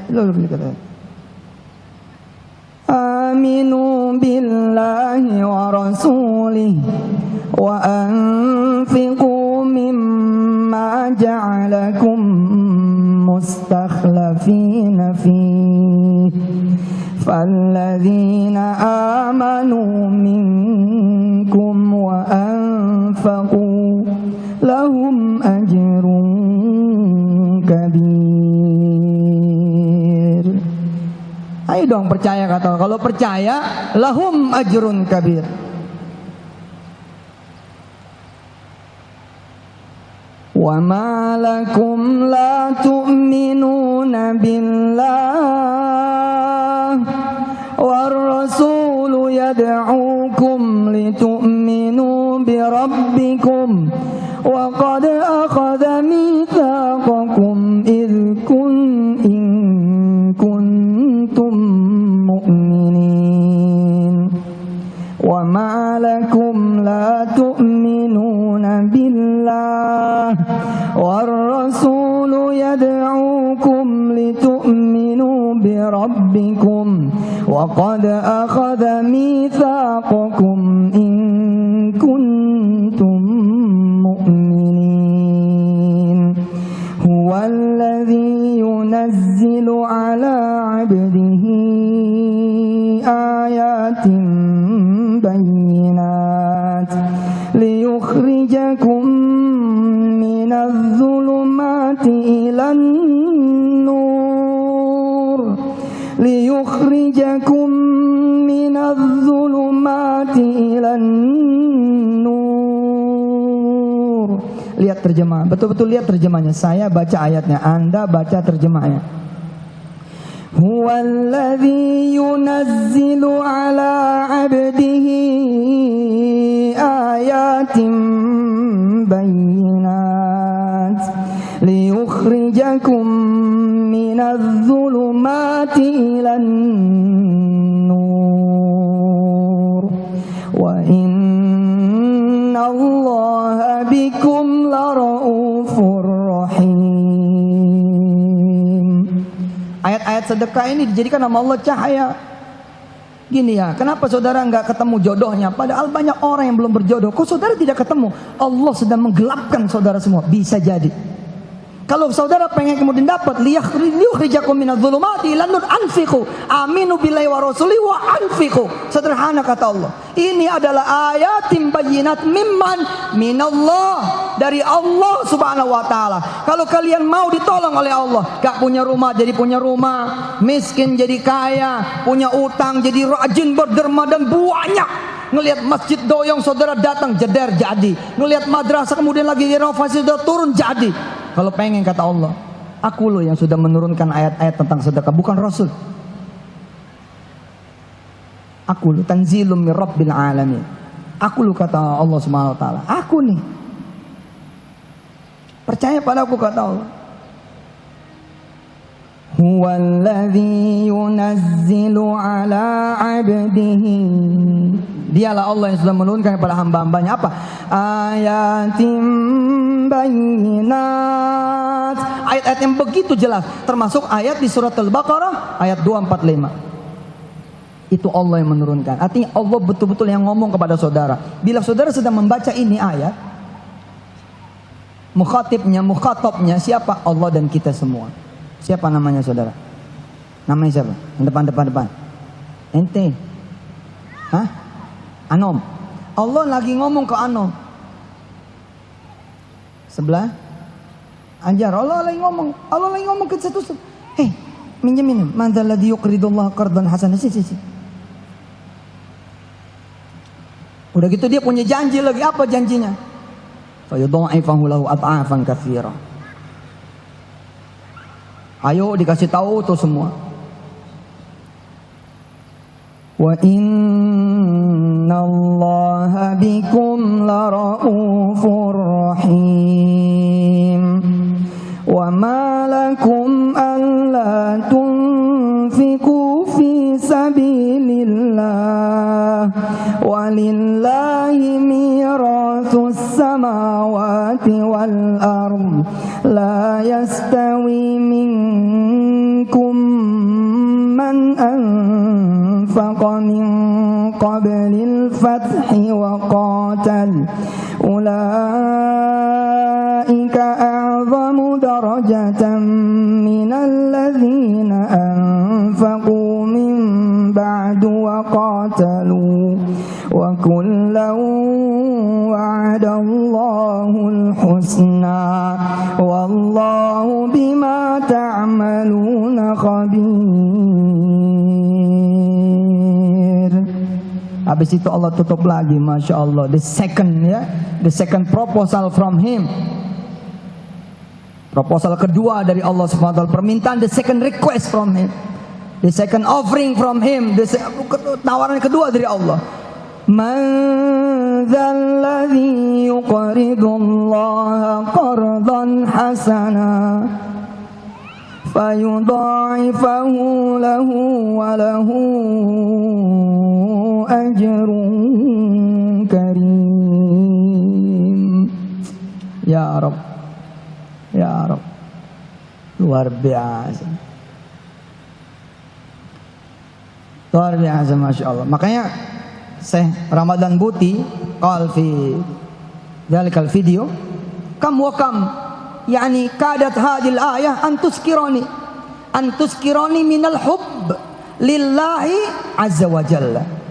aminu billahi wa rasulih wa anfiqu mimma ja'alakum mustakhlafina fihi falladzina amanu minkum wa anfaqu lahum ajrun kabir. Ayo dong percaya, kata Allah. Kalau percaya, lahum ajrun kabir. Wa ma lakum la tu'minuna billah war rasulu yad'ukum litu'minu bi rabbikum wa qad akhadha mitsaqakum in kuntum mu'minin. Wa ma lakum la tu'minuna billah war rasulu yad'ukum litu'minu bi rabbikum wa qad akhadha mitsaqakum in kuntum mu'minin. Huwallazi yunazzilu ala 'abdihi ayatin bayyinat liyukhrijakum minadh dhulumati ilan nur liyukhrijakum minadh dhulumati ilan nur. Lihat terjemah, betul-betul lihat terjemahnya. Saya baca ayatnya, Anda baca terjemahnya. Huwallazi yunazzilu ala 'abdihi ayatin bayyinat liyukhrijakum minadh dhulumati ilan nur wa inna ayat-ayat sedekah ini dijadikan nama Allah cahaya. Gini ya, kenapa saudara nggak ketemu jodohnya? Padahal banyak orang yang belum berjodoh. Kok saudara tidak ketemu? Allah sedang menggelapkan saudara semua. Bisa jadi. Kalau saudara pengen kemudian dapat liyukhrijakum minadh-dhulumati ilan nur anfiqu aminu billahi wa rasuli wa anfiqu. Sederhana kata Allah. Ini adalah ayatim bayyinat mimman minallah, dari Allah Subhanahu wa taala. Kalau kalian mau ditolong oleh Allah, gak punya rumah jadi punya rumah, miskin jadi kaya, punya utang jadi rajin berderma dan banyak. Ngelihat masjid doyong saudara datang jeder jadi. Ngelihat madrasah kemudian lagi renovasi sudah turun jadi. Kalau pengen kata Allah, aku loh yang sudah menurunkan ayat-ayat tentang sedekah, bukan Rasul. Aku loh tanzilum min rabbil alamin. Aku loh kata Allah Subhanahu wa taala. Aku nih. Percaya pada aku kata Allah. Huwallazi yunazzilu ala 'abdihi. Dialah Allah yang sudah menurunkan kepada hamba-hambanya apa? Ayatim bayinat. Ayat-ayat yang begitu jelas, termasuk ayat di surat Al-Baqarah ayat 245. Itu Allah yang menurunkan. Artinya Allah betul-betul yang ngomong kepada saudara. Bila saudara sedang membaca ini ayat, mukhatabnya siapa? Allah dan kita semua. Siapa namanya saudara? Namanya siapa? Yang depan. Ente. Hah? Anom. Allah lagi ngomong ke Anom. Sebelah Anjar. Allah lagi ngomong ke situ. Hei, minjemin. Man dzalladzi yuqridullah qardan hasanan. Si. Udah gitu dia punya janji lagi. Apa janjinya? Fa yudha'ifahu lahu ad'afan katsira. Ayo dikasih tahu tuh semua. Wa innallaha bikum laraufur rahim. Wa ma lakum alla tunfiqu fi sabilillah walillahi mirathus samawati wal ard la yastawi minkum man anfaqa min qablil fathi wa qatal ulaika a'zamu darajatan minal ladzina anfaqu min ba'du wa qatalu wa kullan wa'adallahul husna wallahu bima ta'maluna khabir. Habis itu Allah tutup lagi, Masya Allah. The second proposal from Him. Proposal kedua dari Allah Subhanahu wa taala, permintaan, the second request from Him. The second offering from Him, tawaran kedua dari Allah. Man dzalladzi yuqridullaha qardan hasana fayudha'ifahu lahu wa lahu ajrun karim. Ya Rabb, ya Rabb, luar biasa, luar biasa, Masya Allah. Makanya Syekh Ramadan Buti qal fi dzalikal video kam wa kam yani kadat hadil ayah antuskirani minal hubb lillahi azza wa jalla.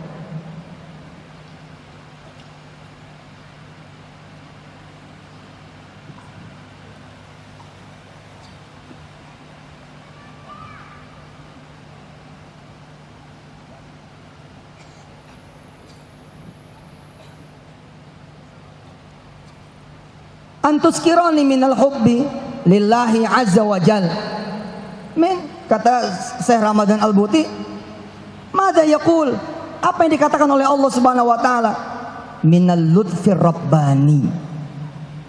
Antuskirani minal hubbi lillahi azza wa jal. Kata Syekh Ramadan Al-Buti, mada yaqul, apa yang dikatakan oleh Allah Subhanahu wa taala? Minal lutfir rabbani,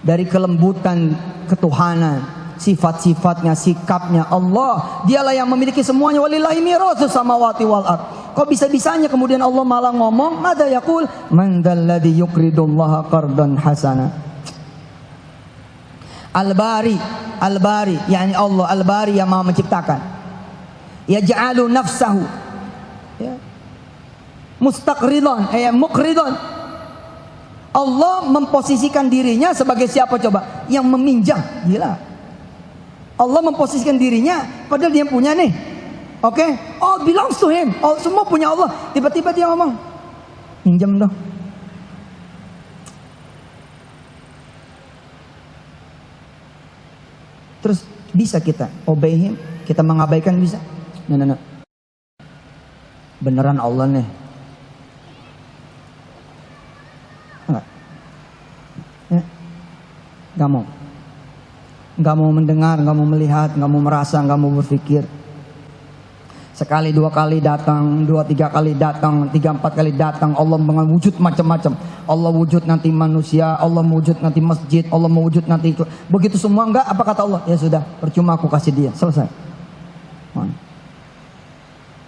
dari kelembutan ketuhanan, sifat-sifatnya, sikapnya Allah. Dialah yang memiliki semuanya. Walillahi mirathus samawati wal ard. Kok bisa-bisanya kemudian Allah malah ngomong, mada yaqul, man dzalladzi yuqridullaha qardan hasana. Al-Bari, yani Allah Al-Bari yang Maha menciptakan. Yaj'alu nafsahu ya, mustaqridan, muqridan. Allah memposisikan dirinya sebagai siapa coba? Yang meminjam. Gila. Allah memposisikan dirinya padahal dia punya nih. Oke? All belongs to him. All, semua punya Allah. Tiba-tiba dia ngomong, pinjam dong. Terus bisa kita obey him, kita mengabaikan bisa? Nah. Beneran Allah nih. Enggak. Ya. Gak mau mendengar, gak mau melihat, gak mau merasa, gak mau berpikir. Sekali, dua kali datang, dua, tiga kali datang, tiga, empat kali datang. Allah dengan wujud macam-macam. Allah wujud nanti manusia, Allah wujud nanti masjid, Allah wujud nanti itu. Begitu semua enggak, apa kata Allah? Ya sudah, percuma aku kasih dia, selesai.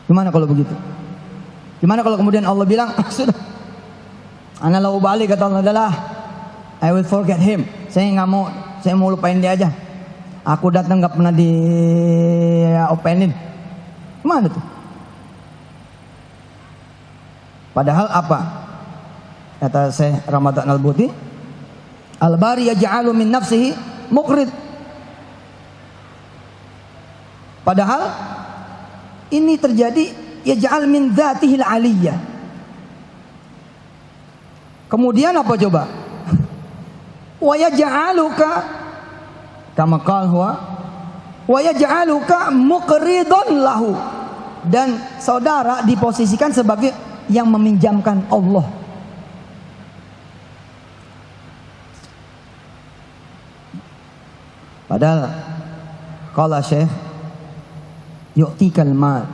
Gimana kalau begitu? Gimana kalau kemudian Allah bilang, sudah, ana la ubali, kata Allah, adalah I will forget him. Saya mau lupain dia aja. Aku datang nggak pernah di openin. Mana tuh? Padahal apa? Kata Syekh Ramadan Al-Buti, Al-Bari yaj'alu min nafsihi muqrid. Padahal ini terjadi yaj'al min dzatihil aliyah. Kemudian apa coba? Wa yaj'aluka kama qala huwa wa yaj'aluka muqridan lahu. Dan saudara diposisikan sebagai yang meminjamkan Allah. Padahal qala Syekh yu'tikal mal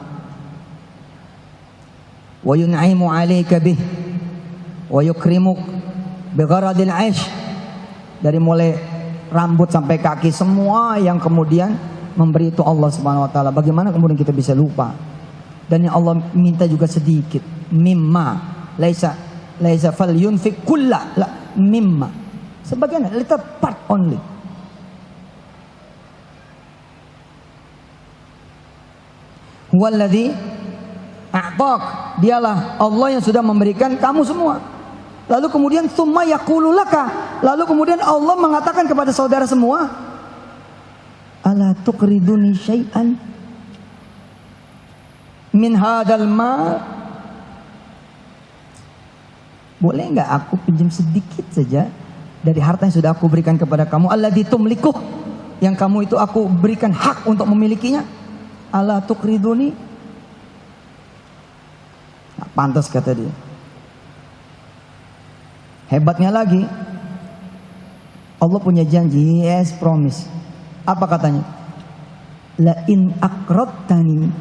wa yun'imu 'alaika bih wa yukrimuk bigharadil 'aish. Dari mulai rambut sampai kaki semua yang kemudian memberi itu Allah Subhanahu wa taala. Bagaimana kemudian kita bisa lupa? Dan yang Allah minta juga sedikit, mimma laisa falyunfik kulla, la mimma. Sebagian, little part only. Huwallazi a'tak, dialah Allah yang sudah memberikan kamu semua. Lalu kemudian summa yaqulu laka, lalu kemudian Allah mengatakan kepada saudara semua, ala tuqriduni syai'an min hadzal mal. Boleh enggak aku pinjam sedikit saja dari harta yang sudah aku berikan kepada kamu? Alladzi tumlikuh, yang kamu itu aku berikan hak untuk memilikinya. Ala tuqriduni. Nah, pantas kata dia. Hebatnya lagi, Allah punya janji, yes, promise. Apa katanya? La in aqradtani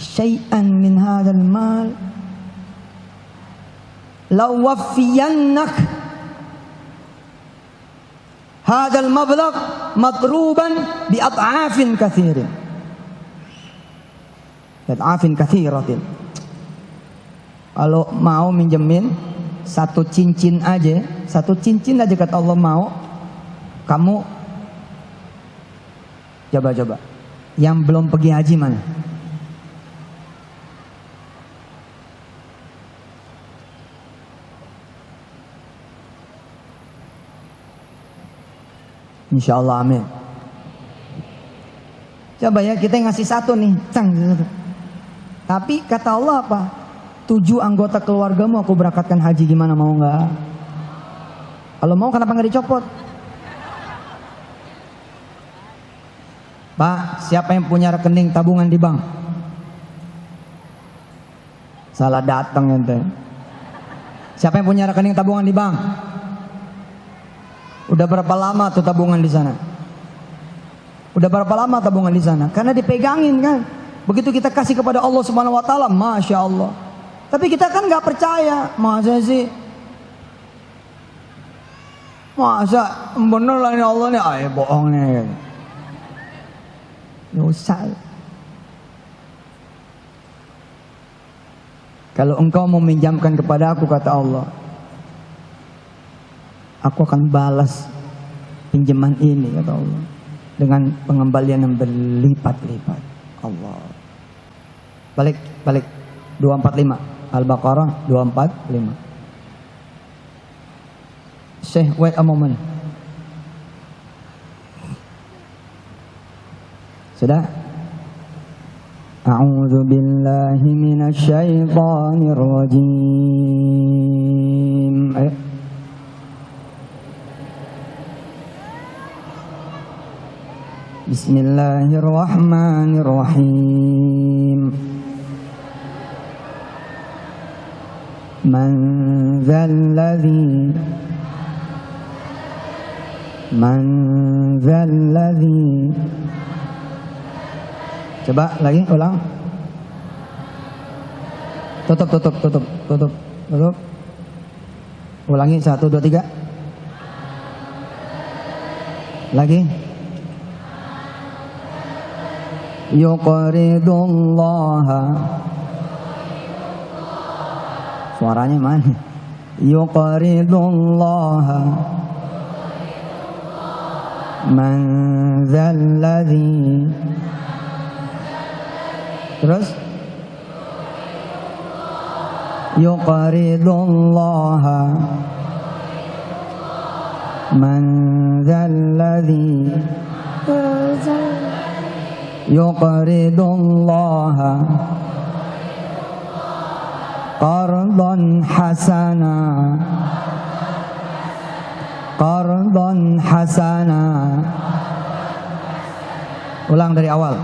syai'an min hadzal mal la waffiyannak hadzal mablagh matruban bi at'afin katsirin. At'afin katsiratin. Kalau mau minjemin satu cincin aja kata Allah mau, kamu coba yang belum pergi haji mana? Insya Allah, amin. Coba ya, kita ngasih satu nih, tapi kata Allah apa? 7 anggota keluargamu aku berangkatkan haji, gimana, mau nggak? Kalau mau kenapa nggak dicopot? Pak, siapa yang punya rekening tabungan di bank? Salah datang ente. Siapa yang punya rekening tabungan di bank? Udah berapa lama tuh tabungan di sana? Udah berapa lama tabungan di sana? Karena dipegangin kan. Begitu kita kasih kepada Allah Subhanahu wa taala, Masya Allah. Tapi kita kan nggak percaya, masa sih? Masa bener lah ini Allah nih, ay bohong nih. Nggak usah. Kalau engkau meminjamkan kepada aku, kata Allah, aku akan balas pinjaman ini, kata Allah, dengan pengembalian yang berlipat-lipat. Allah. Balik 245. Al-Baqarah 245. Syekh, wait a moment. Sudah? A'udzu billahi minasy syaithanir rajim. Ayo. Bismillahirrahmanirrahim. Man dzalladzi. Coba lagi, ulang. Tutup. Ulangi 1 2 3. Lagi. Yuqridullaha. Suaranya mana? Yuqridullaha. Man dzalladzi. Terus yuqridullaha. Man dzalladzi yuqridullaha qardan hasana. Qardan hasana. Ulang dari awal.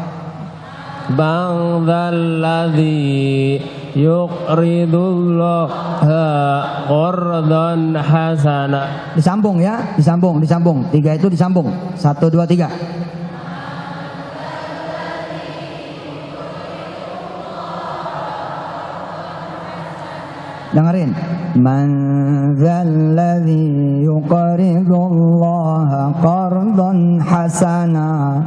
Man dzalladzi yuqridullaha qardan hasana. Disambung ya, disambung. 3 itu disambung. 1 2 3. Dengerin. Man dzalladzi yuqridullaha qardan hasana.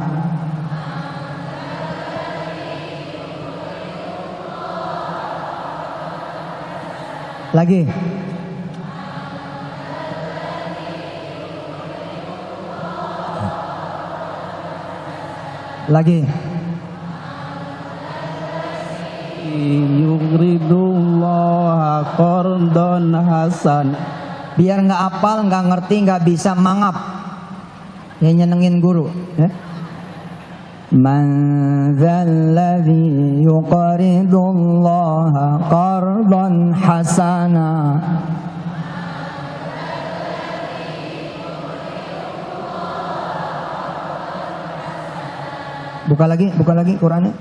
Lagi. Yuqridullaha qardan hasan. Biar nggak apal, nggak ngerti, nggak bisa mangap. Ya nyenengin guru. Ya. Man dzalladzi yuqridullaha qardan hasana. Buka lagi Qurannya.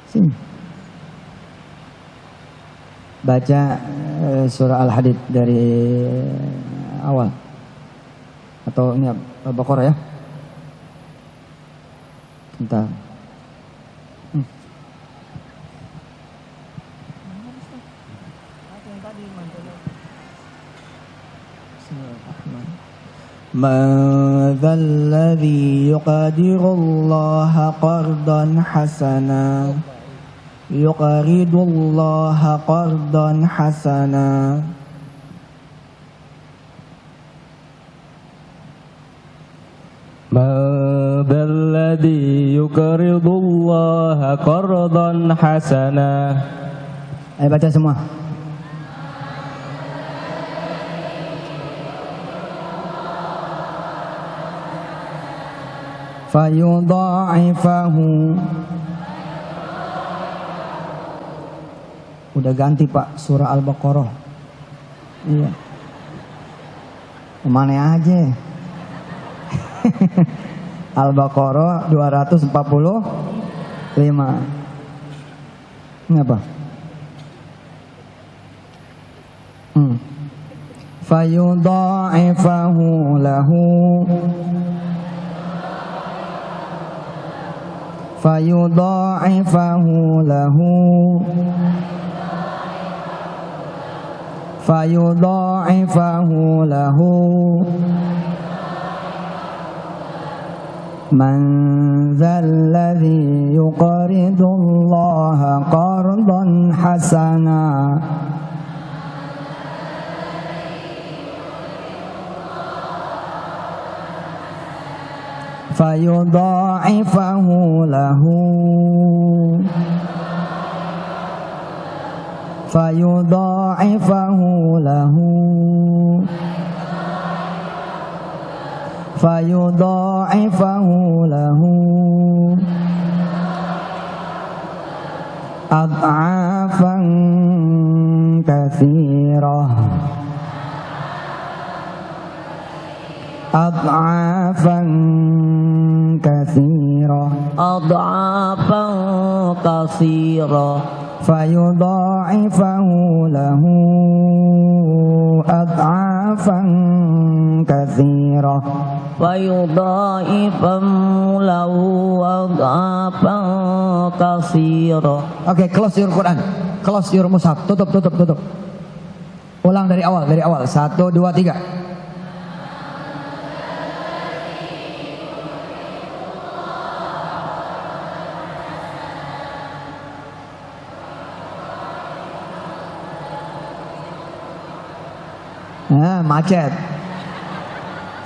Sini. Baca surah Al-Hadid dari awal. Atau ini Al-Baqarah ya. Bentar. Man dzalladzi yuqridullaha qardan hasana. Yuqridullaha qardan hasana. Man dzalladzi yuqridullaha qardan hasana. Ayo baca semua. Fayudha'ifahu. Udah ganti Pak, surah Al-Baqarah. Iya. Kemana aja? Al-Baqarah 245. Ini apa? Fayudha'ifahu lahu. Fayudha'ifahu lahu. Fayudha'ifahu lahu. Man dzalladzi yuqridullaha qardan hasana fayudha'ifahu lahu fayudha'ifahu lahu fayudha'ifahu lahu ad'afan katsirah ad'afan katsirah ad'afan katsirah fayudha'ifahu lahu ad'afan katsirah fayudha'ifahu lahu ad'afan katsirah. Oke, close your Quran, close your mushaf, tutup. Ulang dari awal. 1, 2, 3. Macet.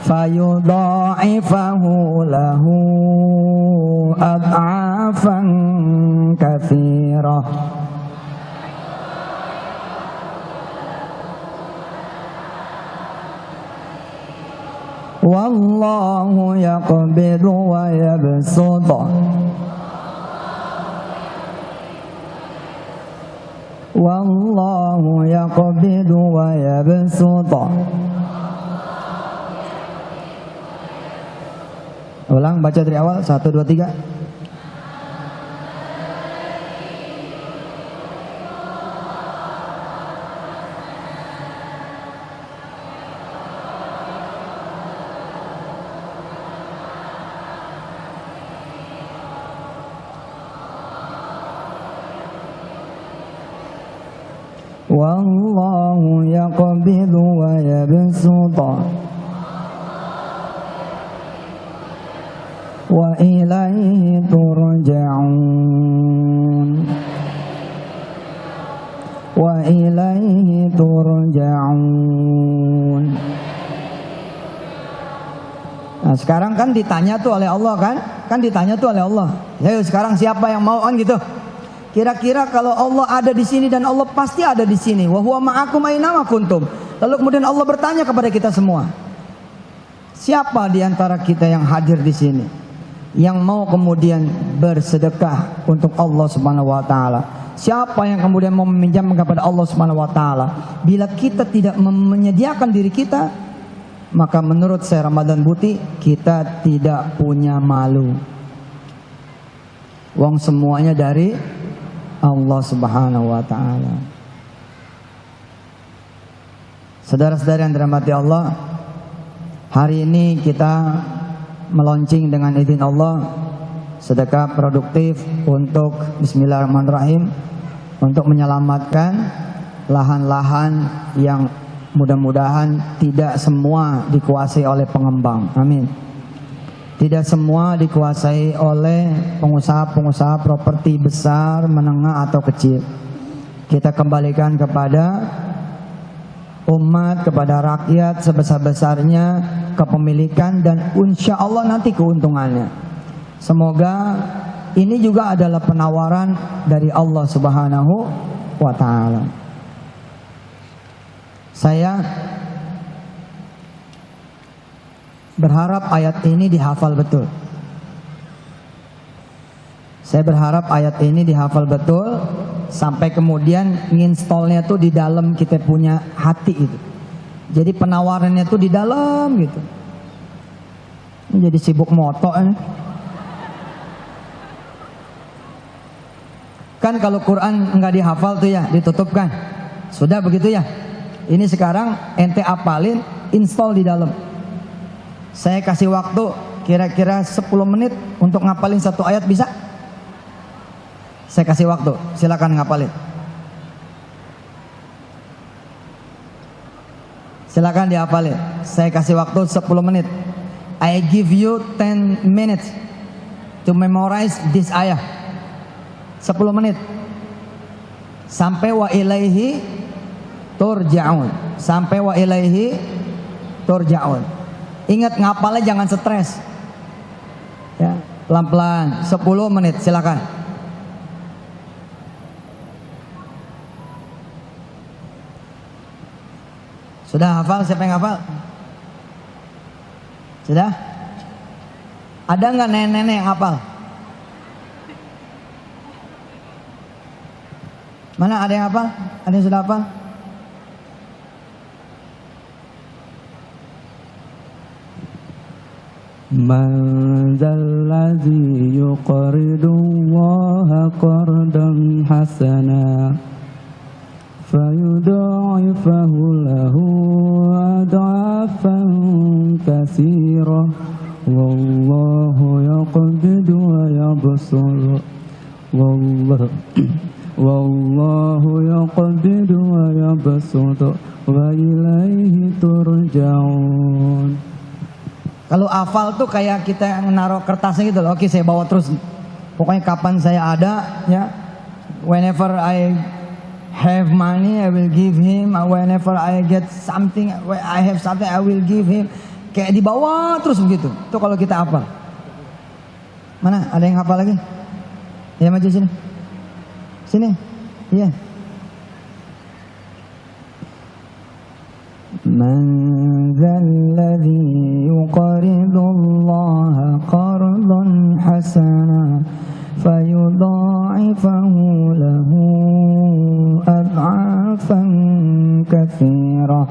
Fayudha'ifahu lahu ad'afan katsirah. Wallahu yaqbidu wa yabsutu Wallahu yaqbidu wa yabsutu. Ulang, baca dari awal. 1, 2, 3. Wallahu yaqbidu wa yabsutu wa ilaihi turja'un wa ilaihi turja'un. Nah, sekarang kan ditanya tuh oleh Allah kan ditanya tuh oleh Allah. Ya, sekarang siapa yang mau kan gitu? Kira-kira kalau Allah ada di sini dan Allah pasti ada di sini. Wa huwa ma'akum aina ma kuntum. Lalu kemudian Allah bertanya kepada kita semua. Siapa di antara kita yang hadir di sini yang mau kemudian bersedekah untuk Allah Subhanahu wa taala? Siapa yang kemudian mau meminjam kepada Allah Subhanahu wa taala? Bila kita tidak menyediakan diri kita, maka menurut saya Ramadan Buti, kita tidak punya malu. Wong semuanya dari Allah Subhanahu wa taala. Saudara-saudara yang dirahmati Allah, hari ini kita meluncing dengan izin Allah sedekah produktif untuk bismillahirrahmanirrahim untuk menyelamatkan lahan-lahan yang mudah-mudahan tidak semua dikuasai oleh pengembang. Amin. Tidak semua dikuasai oleh pengusaha-pengusaha properti besar, menengah atau kecil. Kita kembalikan kepada umat, kepada rakyat sebesar-besarnya kepemilikan dan insya Allah nanti keuntungannya. Semoga ini juga adalah penawaran dari Allah Subhanahu wa taala. Saya berharap ayat ini dihafal betul. Saya berharap ayat ini dihafal betul sampai kemudian nginstallnya tuh di dalam kita punya hati itu. Jadi penawarannya tuh di dalam gitu. Ini jadi sibuk moto ini. Kan kalau Quran nggak dihafal tuh ya ditutupkan. Sudah begitu ya. Ini sekarang ente apalin, install di dalam. Saya kasih waktu kira-kira 10 menit untuk ngapalin satu ayat, bisa? Saya kasih waktu, silakan ngapalin. Silakan dihafalin. Saya kasih waktu 10 menit. I give you 10 minutes to memorize this ayah. 10 menit. Sampai wa ilaihi turja'un. Sampai wa ilaihi turja'un. Ingat ngapalnya jangan stres. Ya, pelan-pelan 10 menit silakan. Sudah hafal? Siapa yang hafal? Sudah? Ada nggak nenek-nenek yang hafal? Mana ada yang hafal? Ada yang sudah hafal? Man dzalladzi yuqridullaha qardan hasana fayudha'ifahu lahu ad'afan katsira wallahu yaqbidu wa yabsut wallahu yaqbidu wa yabsut wa ilaihi turja'un. Kalau hafal tuh kayak kita naruh kertasnya gitu loh. Oke, saya bawa terus. Pokoknya kapan saya ada, ya. Whenever I have money, I will give him. Whenever I get something, I have something, I will give him. Kayak dibawa terus begitu. Itu kalau kita hafal. Mana? Ada yang hafal lagi? Ya, maju sini. Sini. Iya. Man dzalladzi yuqridullaha qardan hasana fayudha'ifahu lahu ad'afan katsira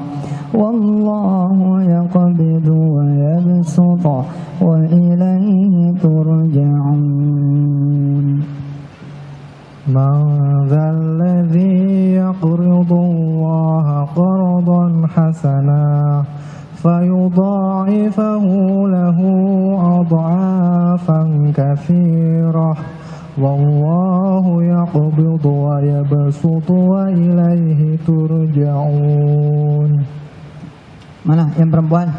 wallahu yaqbidu wa yabsutu wa ilaihi turja'un. Man dzalladzi yaqridullaha qardan hasana fayudha'ifahu lahu ad'afan katsirah wallahu yaqbidu wa yabsutu wa ilaihi turja'un. Mana yang perempuan?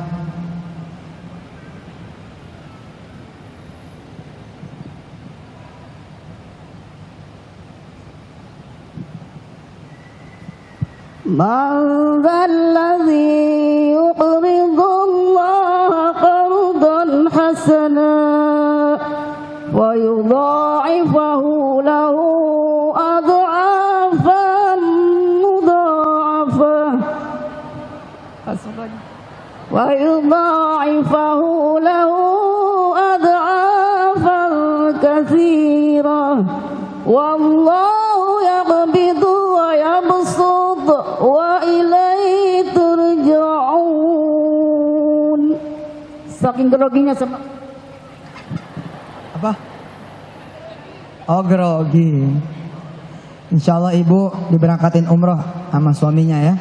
Man dzalladzi yuqridullaha qardan hasana wa yudha'ifahu lahu ad'afan mudha'afah wa yudha'ifahu lahu ad'afan katsirah wallahu yaqbidu wa yabsut wa ilaihi turja'un. Saking groginya sama Apa? Oh, grogi. Insyaallah ibu diberangkatin umroh sama suaminya ya.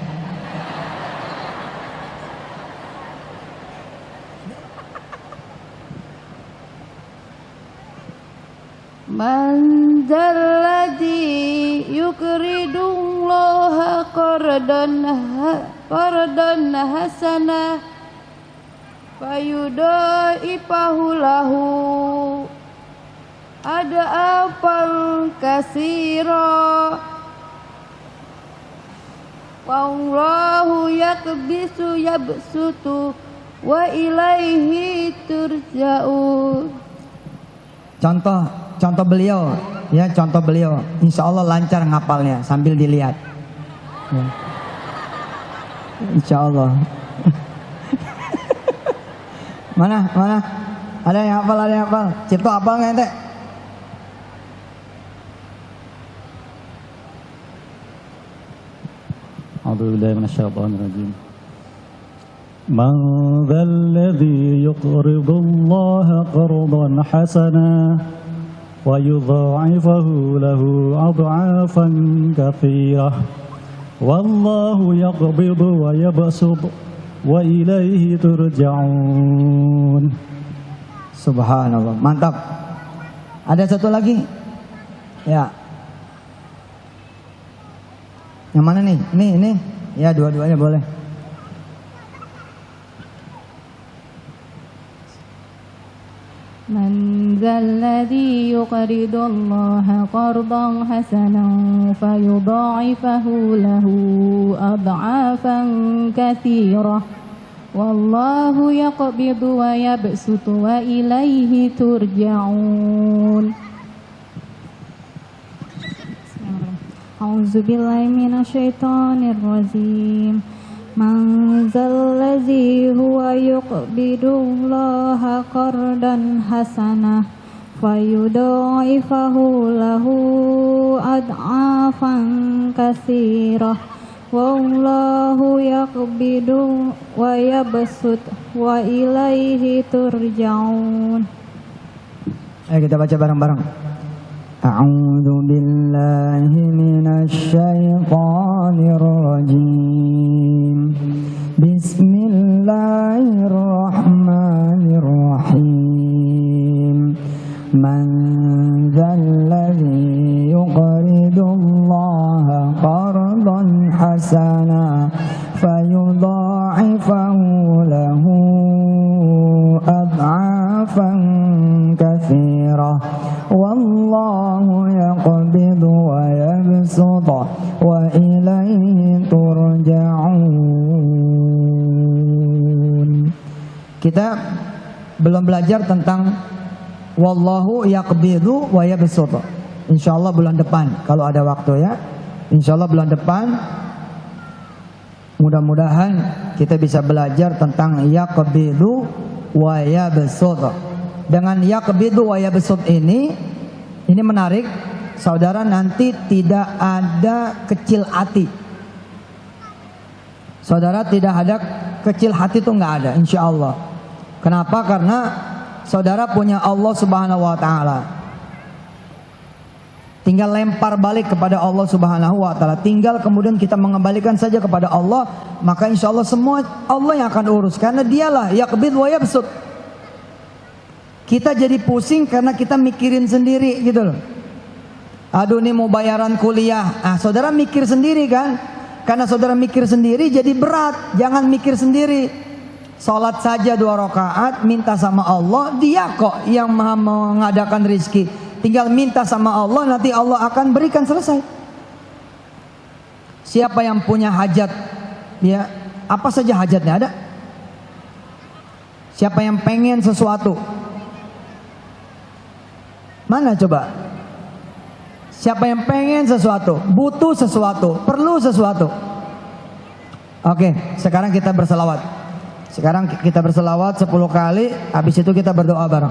Man dzalladzi yuqridullaha qardan hasana fayudha'ifahu lahu ad'afan katsira wallahu yaqbisu yabsutu wa ilaihi turja'un. Contoh beliau, ya contoh beliau. Insya Allah lancar ngapalnya sambil dilihat. Ya. Insya Allah. Mana? Ada yang hafal? Cipto hafal nggak ente? A'udzubillahi minasyaitonir rajim. Man dzalladzi yuqridullaha qardan hasana wa yudha'ifahu lahu ad'afan katsirah wallahu yaqbidu wa yabsut wa ilaihi turja'un. Subhanallah, mantap. Ada satu lagi? Ya. Yang mana nih? Ini. Ya, dua-duanya boleh. Man ذا الذي يقرض الله قرضا حسنا فيضاعفه له أضعافا كثيرة والله يقبض ويبسط وإليه ترجعون. أعوذ بالله من الشيطان الرجيم. من ذا الذي هو يقبض الله قرضا حسنا فيضاعفه له أضعافا كثيرة والله يقبض ويبسط وإليه ترجعون. Ayo kita baca bareng-bareng. A'udzu billahi minasy syaithanir rajim. Bismillahirrahmanirrahim. Man dzalladzi yuqridullaha qardan hasana fayudha'ifahu lahu ad'afan katsirah wallahu yaqbidu wa yabsutu wa ilaihi turja'un. Kita belum belajar tentang wallahu yaqbidu wa yabsutu. Insyaallah bulan depan kalau ada waktu ya. Insyaallah bulan depan mudah-mudahan kita bisa belajar tentang yaqbidu wa yabsutu. Dengan yaqbidu wa yabsut ini menarik, saudara, nanti tidak ada kecil hati. Saudara, tidak ada kecil hati, itu nggak ada, insya Allah. Kenapa? Karena saudara punya Allah Subhanahu wa Ta'ala. Tinggal lempar balik kepada Allah Subhanahu wa Ta'ala. Tinggal kemudian kita mengembalikan saja kepada Allah, maka insya Allah semua Allah yang akan urus. Karena dialah yaqbid wa yabsut. Kita jadi pusing karena kita mikirin sendiri gitu loh. Aduh, ini mau bayaran kuliah. Saudara mikir sendiri kan? Karena saudara mikir sendiri jadi berat. Jangan mikir sendiri. Salat saja 2 rakaat, minta sama Allah. Dia kok yang maha mengadakan rizki. Tinggal minta sama Allah, nanti Allah akan berikan, selesai. Siapa yang punya hajat? Ya, apa saja hajatnya ada? Siapa yang pengen sesuatu? Mana coba? Siapa yang pengen sesuatu, butuh sesuatu, perlu sesuatu? Oke, sekarang kita berselawat. Sekarang kita berselawat 10 kali. Habis itu kita berdoa bareng.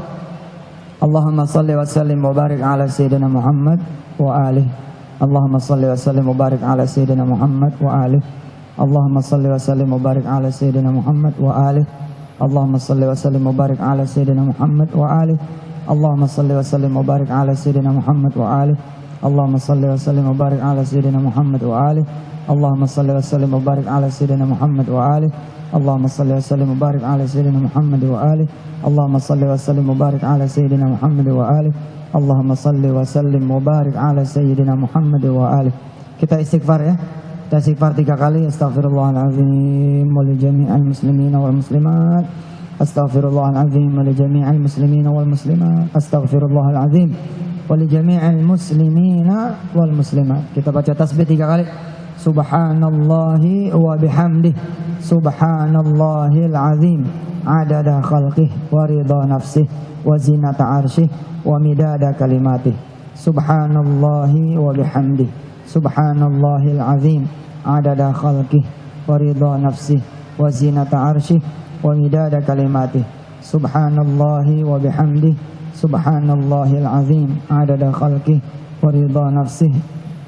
Allahumma salli wa sallim wa barik ala sayyidina Muhammad wa alihi. Allahumma salli wa sallim wa barik ala sayyidina Muhammad wa alihi. Allahumma salli wa sallim wa barik ala sayyidina Muhammad wa alihi. Allahumma salli wa sallim wa barik ala sayyidina Muhammad wa alihi. Allahumma salli wa sallim wa barik ala sayyidina Muhammad wa alihi. Allahumma salli wa sallim wa barik ala sayyidina Muhammad wa alihi. Allahumma salli wa sallim wa barik ala sayyidina Muhammad wa alihi. Allahumma salli wa sallim wa barik ala sayyidina Muhammad wa alihi. Allahumma salli wa sallim wa barik ala sayyidina Muhammad wa alihi. Allahumma salli wa sallim wa barik ala sayyidina Muhammad wa alihi. Kita istighfar ya. Kita istighfar 3 kali. Astaghfirullahaladzim wa li jami'al muslimin wal muslimat. Astaghfirullahaladzim wa li jami'al muslimin wal muslimat. Astaghfirullahaladzim wa li jami'al muslimin wal muslimat. Kita baca tasbih 3 kali. Subhanallahi wa bihamdih. Subhanallahil azim. Adada khalqih wa ridha nafsih wa zinata arshih wa midada kalimatih. Subhanallahi wa bihamdih. Subhanallahil azim. Adada khalqih wa ridha nafsih wa zinata arshih wa midada kalimatih. Subhanallahi wa bihamdih. Subhanallahil azim. Adada khalqih wa ridha nafsih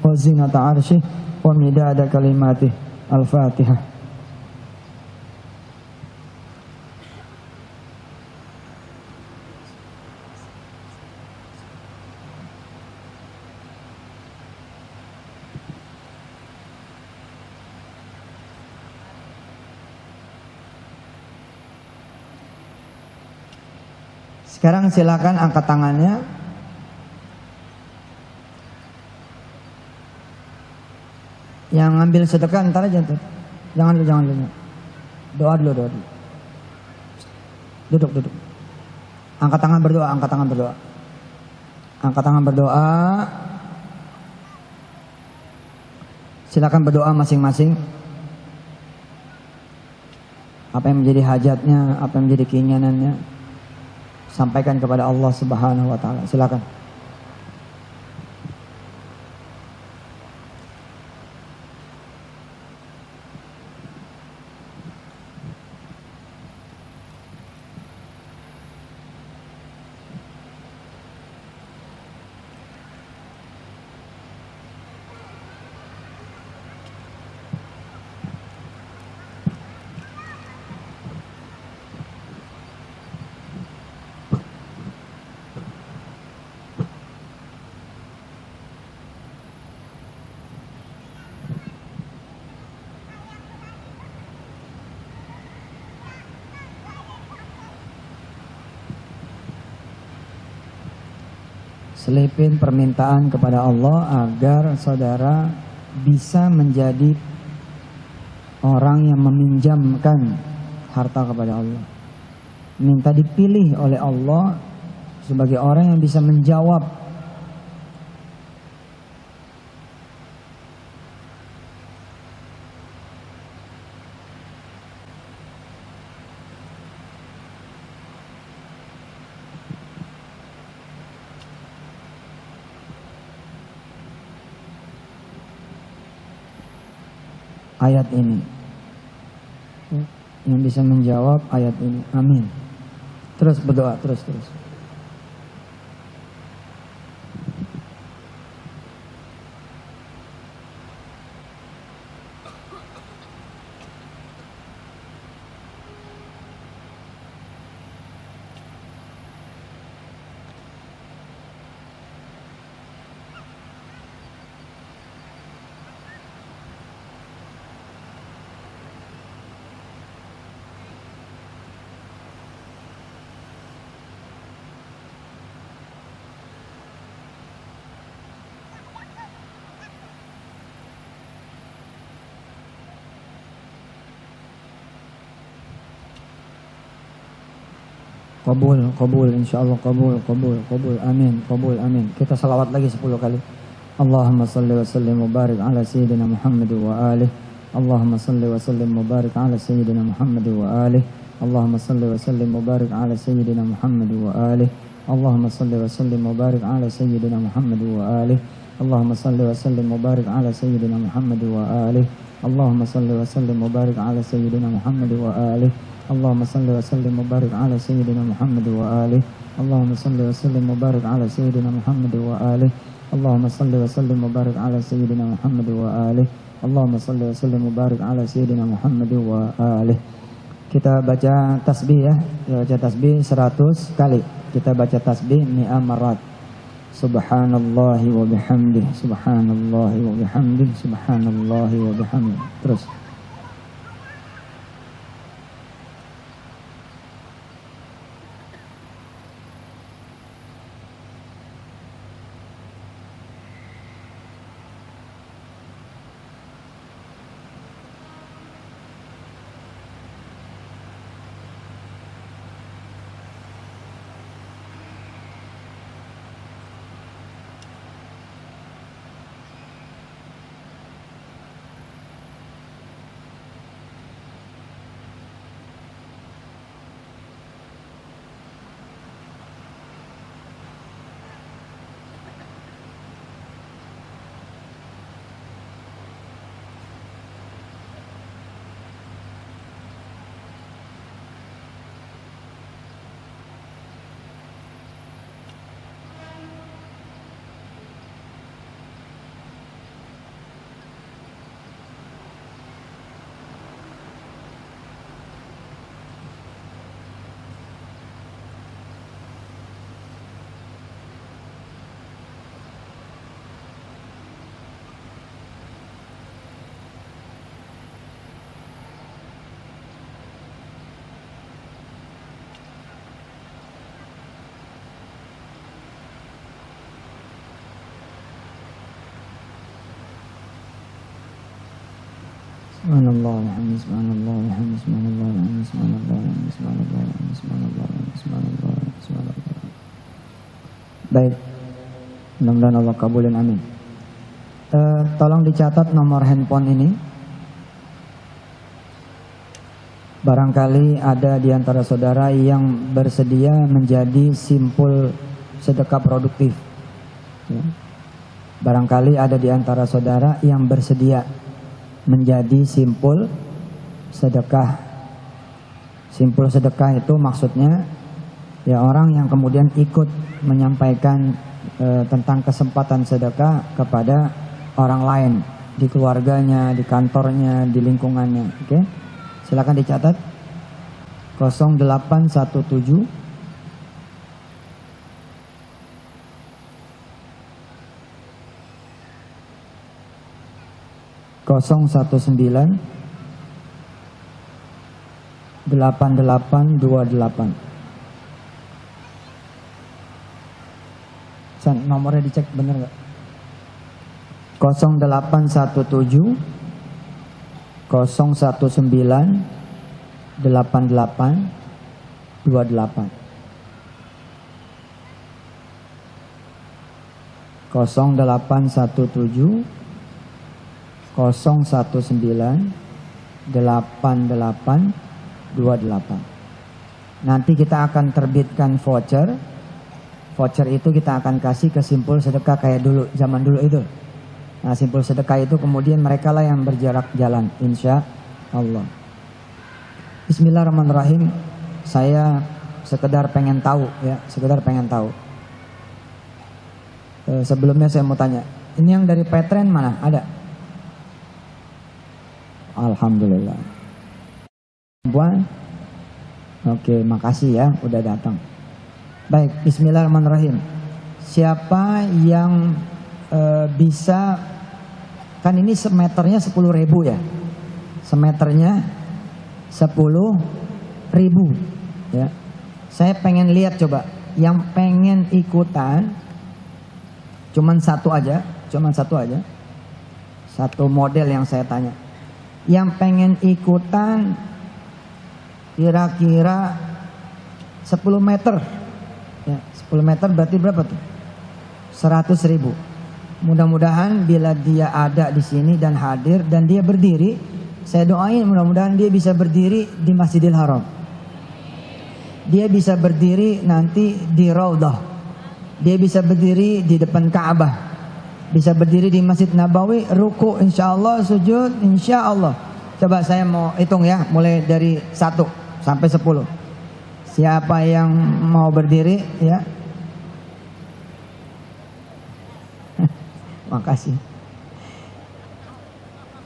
wa zinata arshih wa midada kalimatih. Al-Fatihah. Sekarang silakan angkat tangannya. Yang ngambil sedekah ntar aja tuh. Jangan dulu. Doa dulu. Duduk. Angkat tangan berdoa. angkat tangan berdoa. Silakan berdoa masing-masing. Apa yang menjadi hajatnya, apa yang menjadi keinginannya, sampaikan kepada Allah Subhanahu wa taala. Silakan. Selipin permintaan kepada Allah agar saudara bisa menjadi orang yang meminjamkan harta kepada Allah. Minta dipilih oleh Allah sebagai orang yang bisa menjawab. Ayat ini yang bisa menjawab ayat ini. Amin. Terus berdoa, terus. Qabul insyaallah qabul amin amin. Kita salawat lagi 10 kali. Allahumma salli wa sallim wa barik ala sayyidina Muhammad wa alihi. Allahumma salli wa sallim wa barik ala sayyidina Muhammad wa alihi. Allahumma salli wa sallim wa barik ala sayyidina Muhammad wa alihi. Allahumma salli wa sallim wa barik ala sayyidina Muhammad wa alihi. Allahumma salli wa sallim wa barik ala sayyidina Muhammad wa alihi. Allahumma salli wa sallim wa barik ala sayyidina Muhammad wa alihi. Allahumma salli wa sallim wa barik ala sayyidina Muhammad wa alihi. Allahumma salli wa sallim wa barik ala sayyidina Muhammad wa alihi. Allahumma salli wa sallim wa barik ala sayyidina Muhammad wa alihi. Allahumma salli wa sallim wa barik ala sayyidina Muhammad wa alihi. Kita baca tasbih ya. Kita baca tasbih 100 kali. Kita baca tasbih mi'a marat. Subhanallahi wa bihamdih, subhanallahi wa bihamdih, subhanallahi wa bihamdih. Terus. Subhanallah walhamdulillah, subhanallah walhamdulillah, subhanallah walhamdulillah, subhanallah walhamdulillah, subhanallah walhamdulillah, subhanallah walhamdulillah, subhanallah walhamdulillah. Baik, Mudah-mudahan Allah kabulin, amin. Tolong dicatat nomor handphone ini. Barangkali ada di antara saudara yang bersedia menjadi simpul sedekah produktif. Ya. Barangkali ada di antara saudara yang bersedia menjadi simpul sedekah. Simpul sedekah itu maksudnya ya orang yang kemudian ikut menyampaikan tentang kesempatan sedekah kepada orang lain, di keluarganya, di kantornya, di lingkungannya. Oke? Silakan dicatat 0817 019 8828. Nomornya dicek bener nggak? 0817 019 8828. 0817 019 8828. Nanti kita akan terbitkan voucher. Voucher itu kita akan kasih ke simpul sedekah kayak dulu, zaman dulu itu. Nah, simpul sedekah itu kemudian mereka lah yang berjarak jalan, insya Allah. Bismillahirrahmanirrahim. Saya sekedar pengen tahu ya, sekedar pengen tahu. Sebelumnya saya mau tanya, ini yang dari Petren mana? Ada? Alhamdulillah. Perempuan? Oke, makasih ya udah datang. Baik, bismillahirrahmanirrahim. Siapa yang bisa, kan ini semeternya 10.000 ya. Semeternya 10.000 ya. Saya pengen lihat coba yang pengen ikutan cuman satu aja. Satu model yang saya tanya. Yang pengen ikutan kira-kira 10 meter. Ya, 10 meter berarti berapa tuh? 100.000. Mudah-mudahan bila dia ada di sini dan hadir dan dia berdiri, saya doain mudah-mudahan dia bisa berdiri di Masjidil Haram. Dia bisa berdiri nanti di Raudhah. Dia bisa berdiri di depan Ka'bah. Bisa berdiri di Masjid Nabawi, ruku insyaallah, sujud insyaallah. Coba saya mau hitung ya, mulai dari 1 sampai 10. Siapa yang mau berdiri ya? Makasih.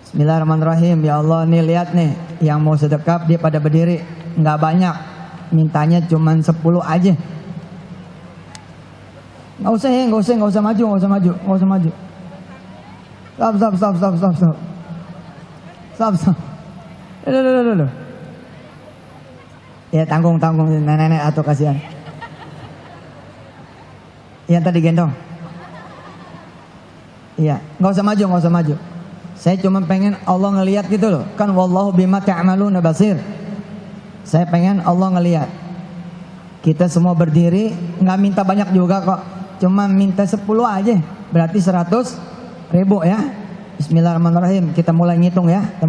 Bismillahirrahmanirrahim. Ya Allah, nih lihat nih, yang mau sedekap dia pada berdiri, nggak banyak, mintanya cuman 10 aja. Nggak usah ya, nggak usah maju. Stop. Loh. Ya tanggung nenek atau kasihan. Yang tadi gendong. Iya, nggak usah maju. Saya cuma pengen Allah ngelihat gitu loh. Kan wallahu bima ta'maluna basir. Saya pengen Allah ngelihat. Kita semua berdiri, nggak minta banyak juga kok. Cuma minta 10 aja. Berarti 100.000 ya. Bismillahirrahmanirrahim. Kita mulai ngitung ya. 10,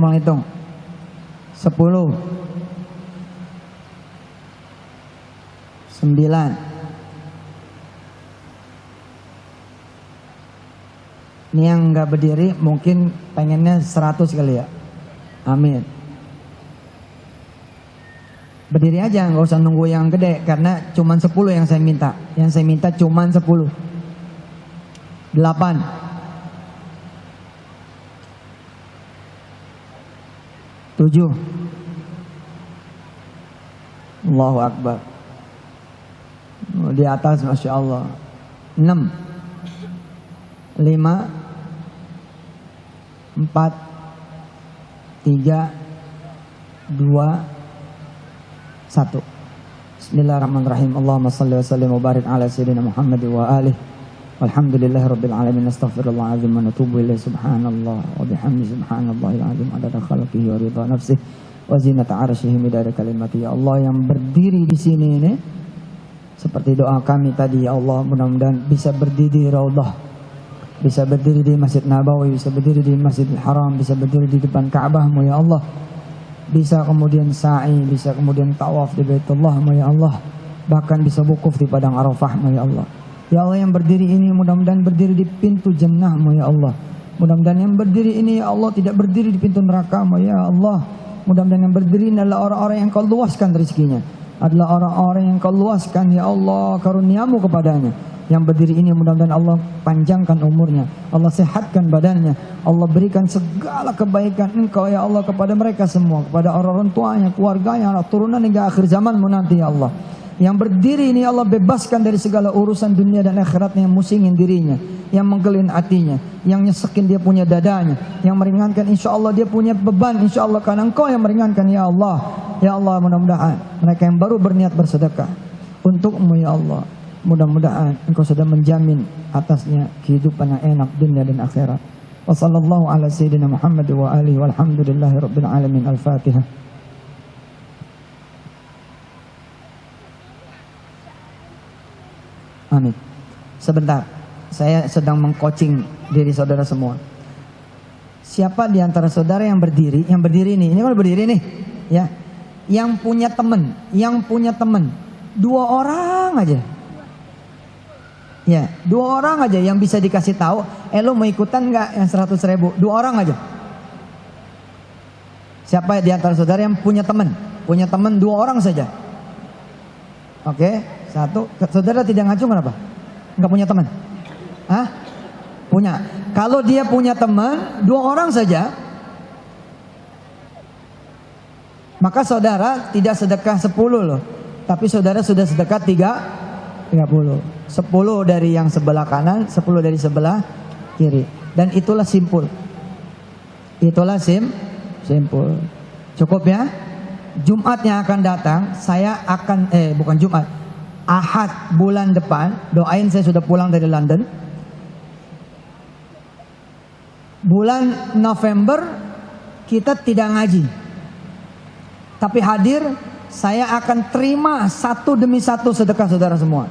9. Ini yang nggak berdiri mungkin pengennya 100 kali ya. Amin. Berdiri aja, nggak usah nunggu yang gede karena cuman 10 yang saya minta. Yang saya minta cuman 10. 8. 7. Allahu Akbar. Di atas Masya Allah. 6. 5. 4. 3. 2. 1. Bismillahirrahmanirrahim. Allahumma salli wa sallim wa barik ala sayyidina Muhammad wa alihi. Walhamdulillahi rabbil alamin. Astaghfirullahaladzim wa natubu ilaih. Subhanallah wa bihamdi subhanallahil azim adada khalqihi wa ridha nafsihi wa zinata arsyihi midada kalimati. Ya Allah, yang berdiri di sini ini Seperti doa kami tadi, ya Allah, mudah-mudahan bisa berdiri di Raudhah, bisa berdiri di Masjid Nabawi, bisa berdiri di Masjidil Haram, bisa berdiri di depan Ka'bahmu ya Allah, bisa kemudian sa'i, bisa kemudian tawaf di Baitullahmu ya Allah, bahkan bisa wukuf di padang Arafahmu ya Allah. Ya Allah, yang berdiri ini mudah-mudahan berdiri di pintu jannahmu ya Allah. Mudah-mudahan yang berdiri ini ya Allah tidak berdiri di pintu nerakamu ya Allah. Mudah-mudahan yang berdiri ini adalah orang-orang yang kau luaskan rezekinya, adalah orang-orang yang kau luaskan ya Allah karuniamu kepadanya. Yang berdiri ini mudah-mudahan Allah panjangkan umurnya, Allah sehatkan badannya, Allah berikan segala kebaikan Engkau ya Allah kepada mereka semua, kepada orang-orang tuanya, keluarganya, anak turunan hingga akhir zamanmu nanti ya Allah. Yang berdiri ini Allah bebaskan dari segala urusan dunia dan akhiratnya yang musingin dirinya, yang menggelin hatinya, yang nyesekin dia punya dadanya, yang meringankan insya Allah dia punya beban insya Allah karena Engkau yang meringankan ya Allah. Ya Allah, mudah-mudahan mereka yang baru berniat bersedekah untukmu ya Allah, mudah-mudahan Engkau sudah menjamin atasnya kehidupan yang enak dunia dan akhirat. Wa sallallahu ala sayyidina Muhammad wa alihi walhamdulillahi rabbil alamin. Al-Fatihah. Amin. Sebentar, saya sedang mengcoaching diri saudara semua. Siapa di antara saudara yang berdiri? Yang berdiri nih, ini kan berdiri nih, ya. Yang punya teman, 2 orang aja. Ya, 2 orang aja yang bisa dikasih tahu. Lo mau ikutan nggak yang 100.000? 2 orang aja. Siapa di antara saudara yang punya teman? Punya teman 2 orang saja. Oke, 1. Saudara tidak ngacung kenapa? Nggak punya teman? Hah? Punya. Kalau dia punya teman 2 orang saja, maka saudara tidak sedekah 10 loh, tapi saudara sudah sedekah 30. 10 dari yang sebelah kanan, 10 dari sebelah kiri. Dan itulah simpul. Itulah simpul. Cukup ya? Jumat yang akan datang, saya akan bukan Jumat, Ahad bulan depan, doain saya sudah pulang dari London. Bulan November kita tidak ngaji, tapi hadir, saya akan terima 1 demi 1 sedekah saudara semua.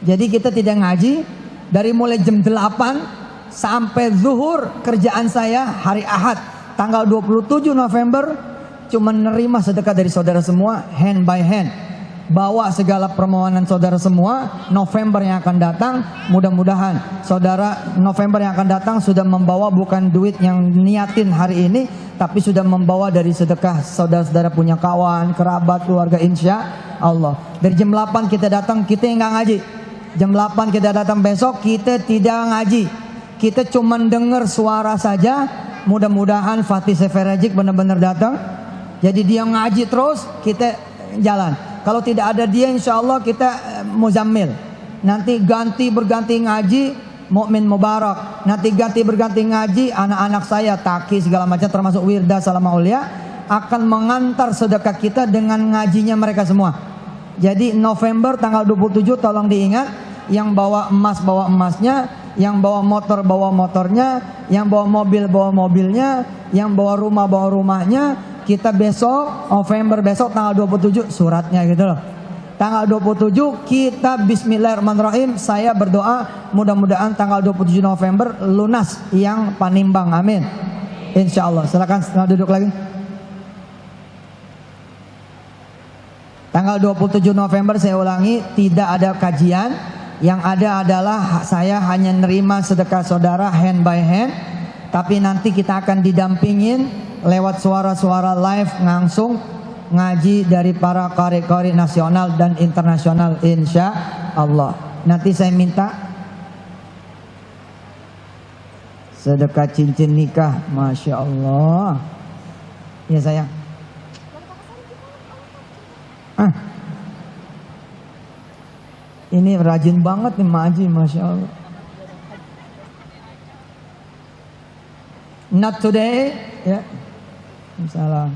Jadi kita tidak ngaji dari mulai jam 8 sampai zuhur. Kerjaan saya hari Ahad tanggal 27 November cuma nerima sedekah dari saudara semua, hand by hand. Bawa segala permohonan saudara semua. November yang akan datang, mudah-mudahan saudara November yang akan datang sudah membawa bukan duit yang niatin hari ini, tapi sudah membawa dari sedekah saudara-saudara punya kawan, kerabat, keluarga insya Allah. Dari jam 8 kita datang, kita yang nggak ngaji. Jam 8 kita datang besok, kita tidak ngaji. Kita cuma dengar suara saja. Mudah-mudahan Fatih Seferajik benar-benar datang. Jadi dia ngaji terus, kita jalan. Kalau tidak ada dia insya Allah kita muzammil. Nanti berganti ngaji Mukmin Mubarak. Nanti berganti ngaji anak-anak saya Taki segala macam termasuk Wirda Salam Aulia akan mengantar sedekah kita dengan ngajinya mereka semua. Jadi November tanggal 27 tolong diingat, yang bawa emas bawa emasnya, yang bawa motor bawa motornya, yang bawa mobil bawa mobilnya, yang bawa rumah bawa rumahnya. Kita besok November besok tanggal 27 suratnya gitu loh. Tanggal 27 kita bismillahirrahmanirrahim. Saya berdoa mudah-mudahan tanggal 27 November lunas yang Panimbang. Amin. Insya Allah. Silakan duduk lagi. Tanggal 27 November saya ulangi, tidak ada kajian. Yang ada adalah saya hanya nerima sedekah saudara hand by hand. Tapi nanti kita akan didampingin lewat suara-suara live langsung ngaji dari para qari-qari nasional dan internasional insya Allah. Nanti saya minta sedekah cincin nikah, masya Allah. Ya sayang. Ini rajin banget nih Maji, masya Allah. Not today, ya. Salam.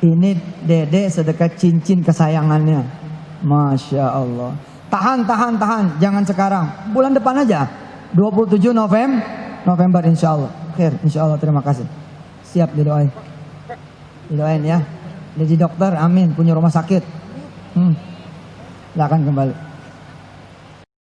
Ini Dede sedekah cincin kesayangannya. Masya Allah. Tahan. Jangan sekarang. Bulan depan aja. 27 November insya Allah. Khair, insya Allah, terima kasih. Siap didoain. Didoain ya. Jadi dokter, amin. Punya rumah sakit. Nggak akan kembali.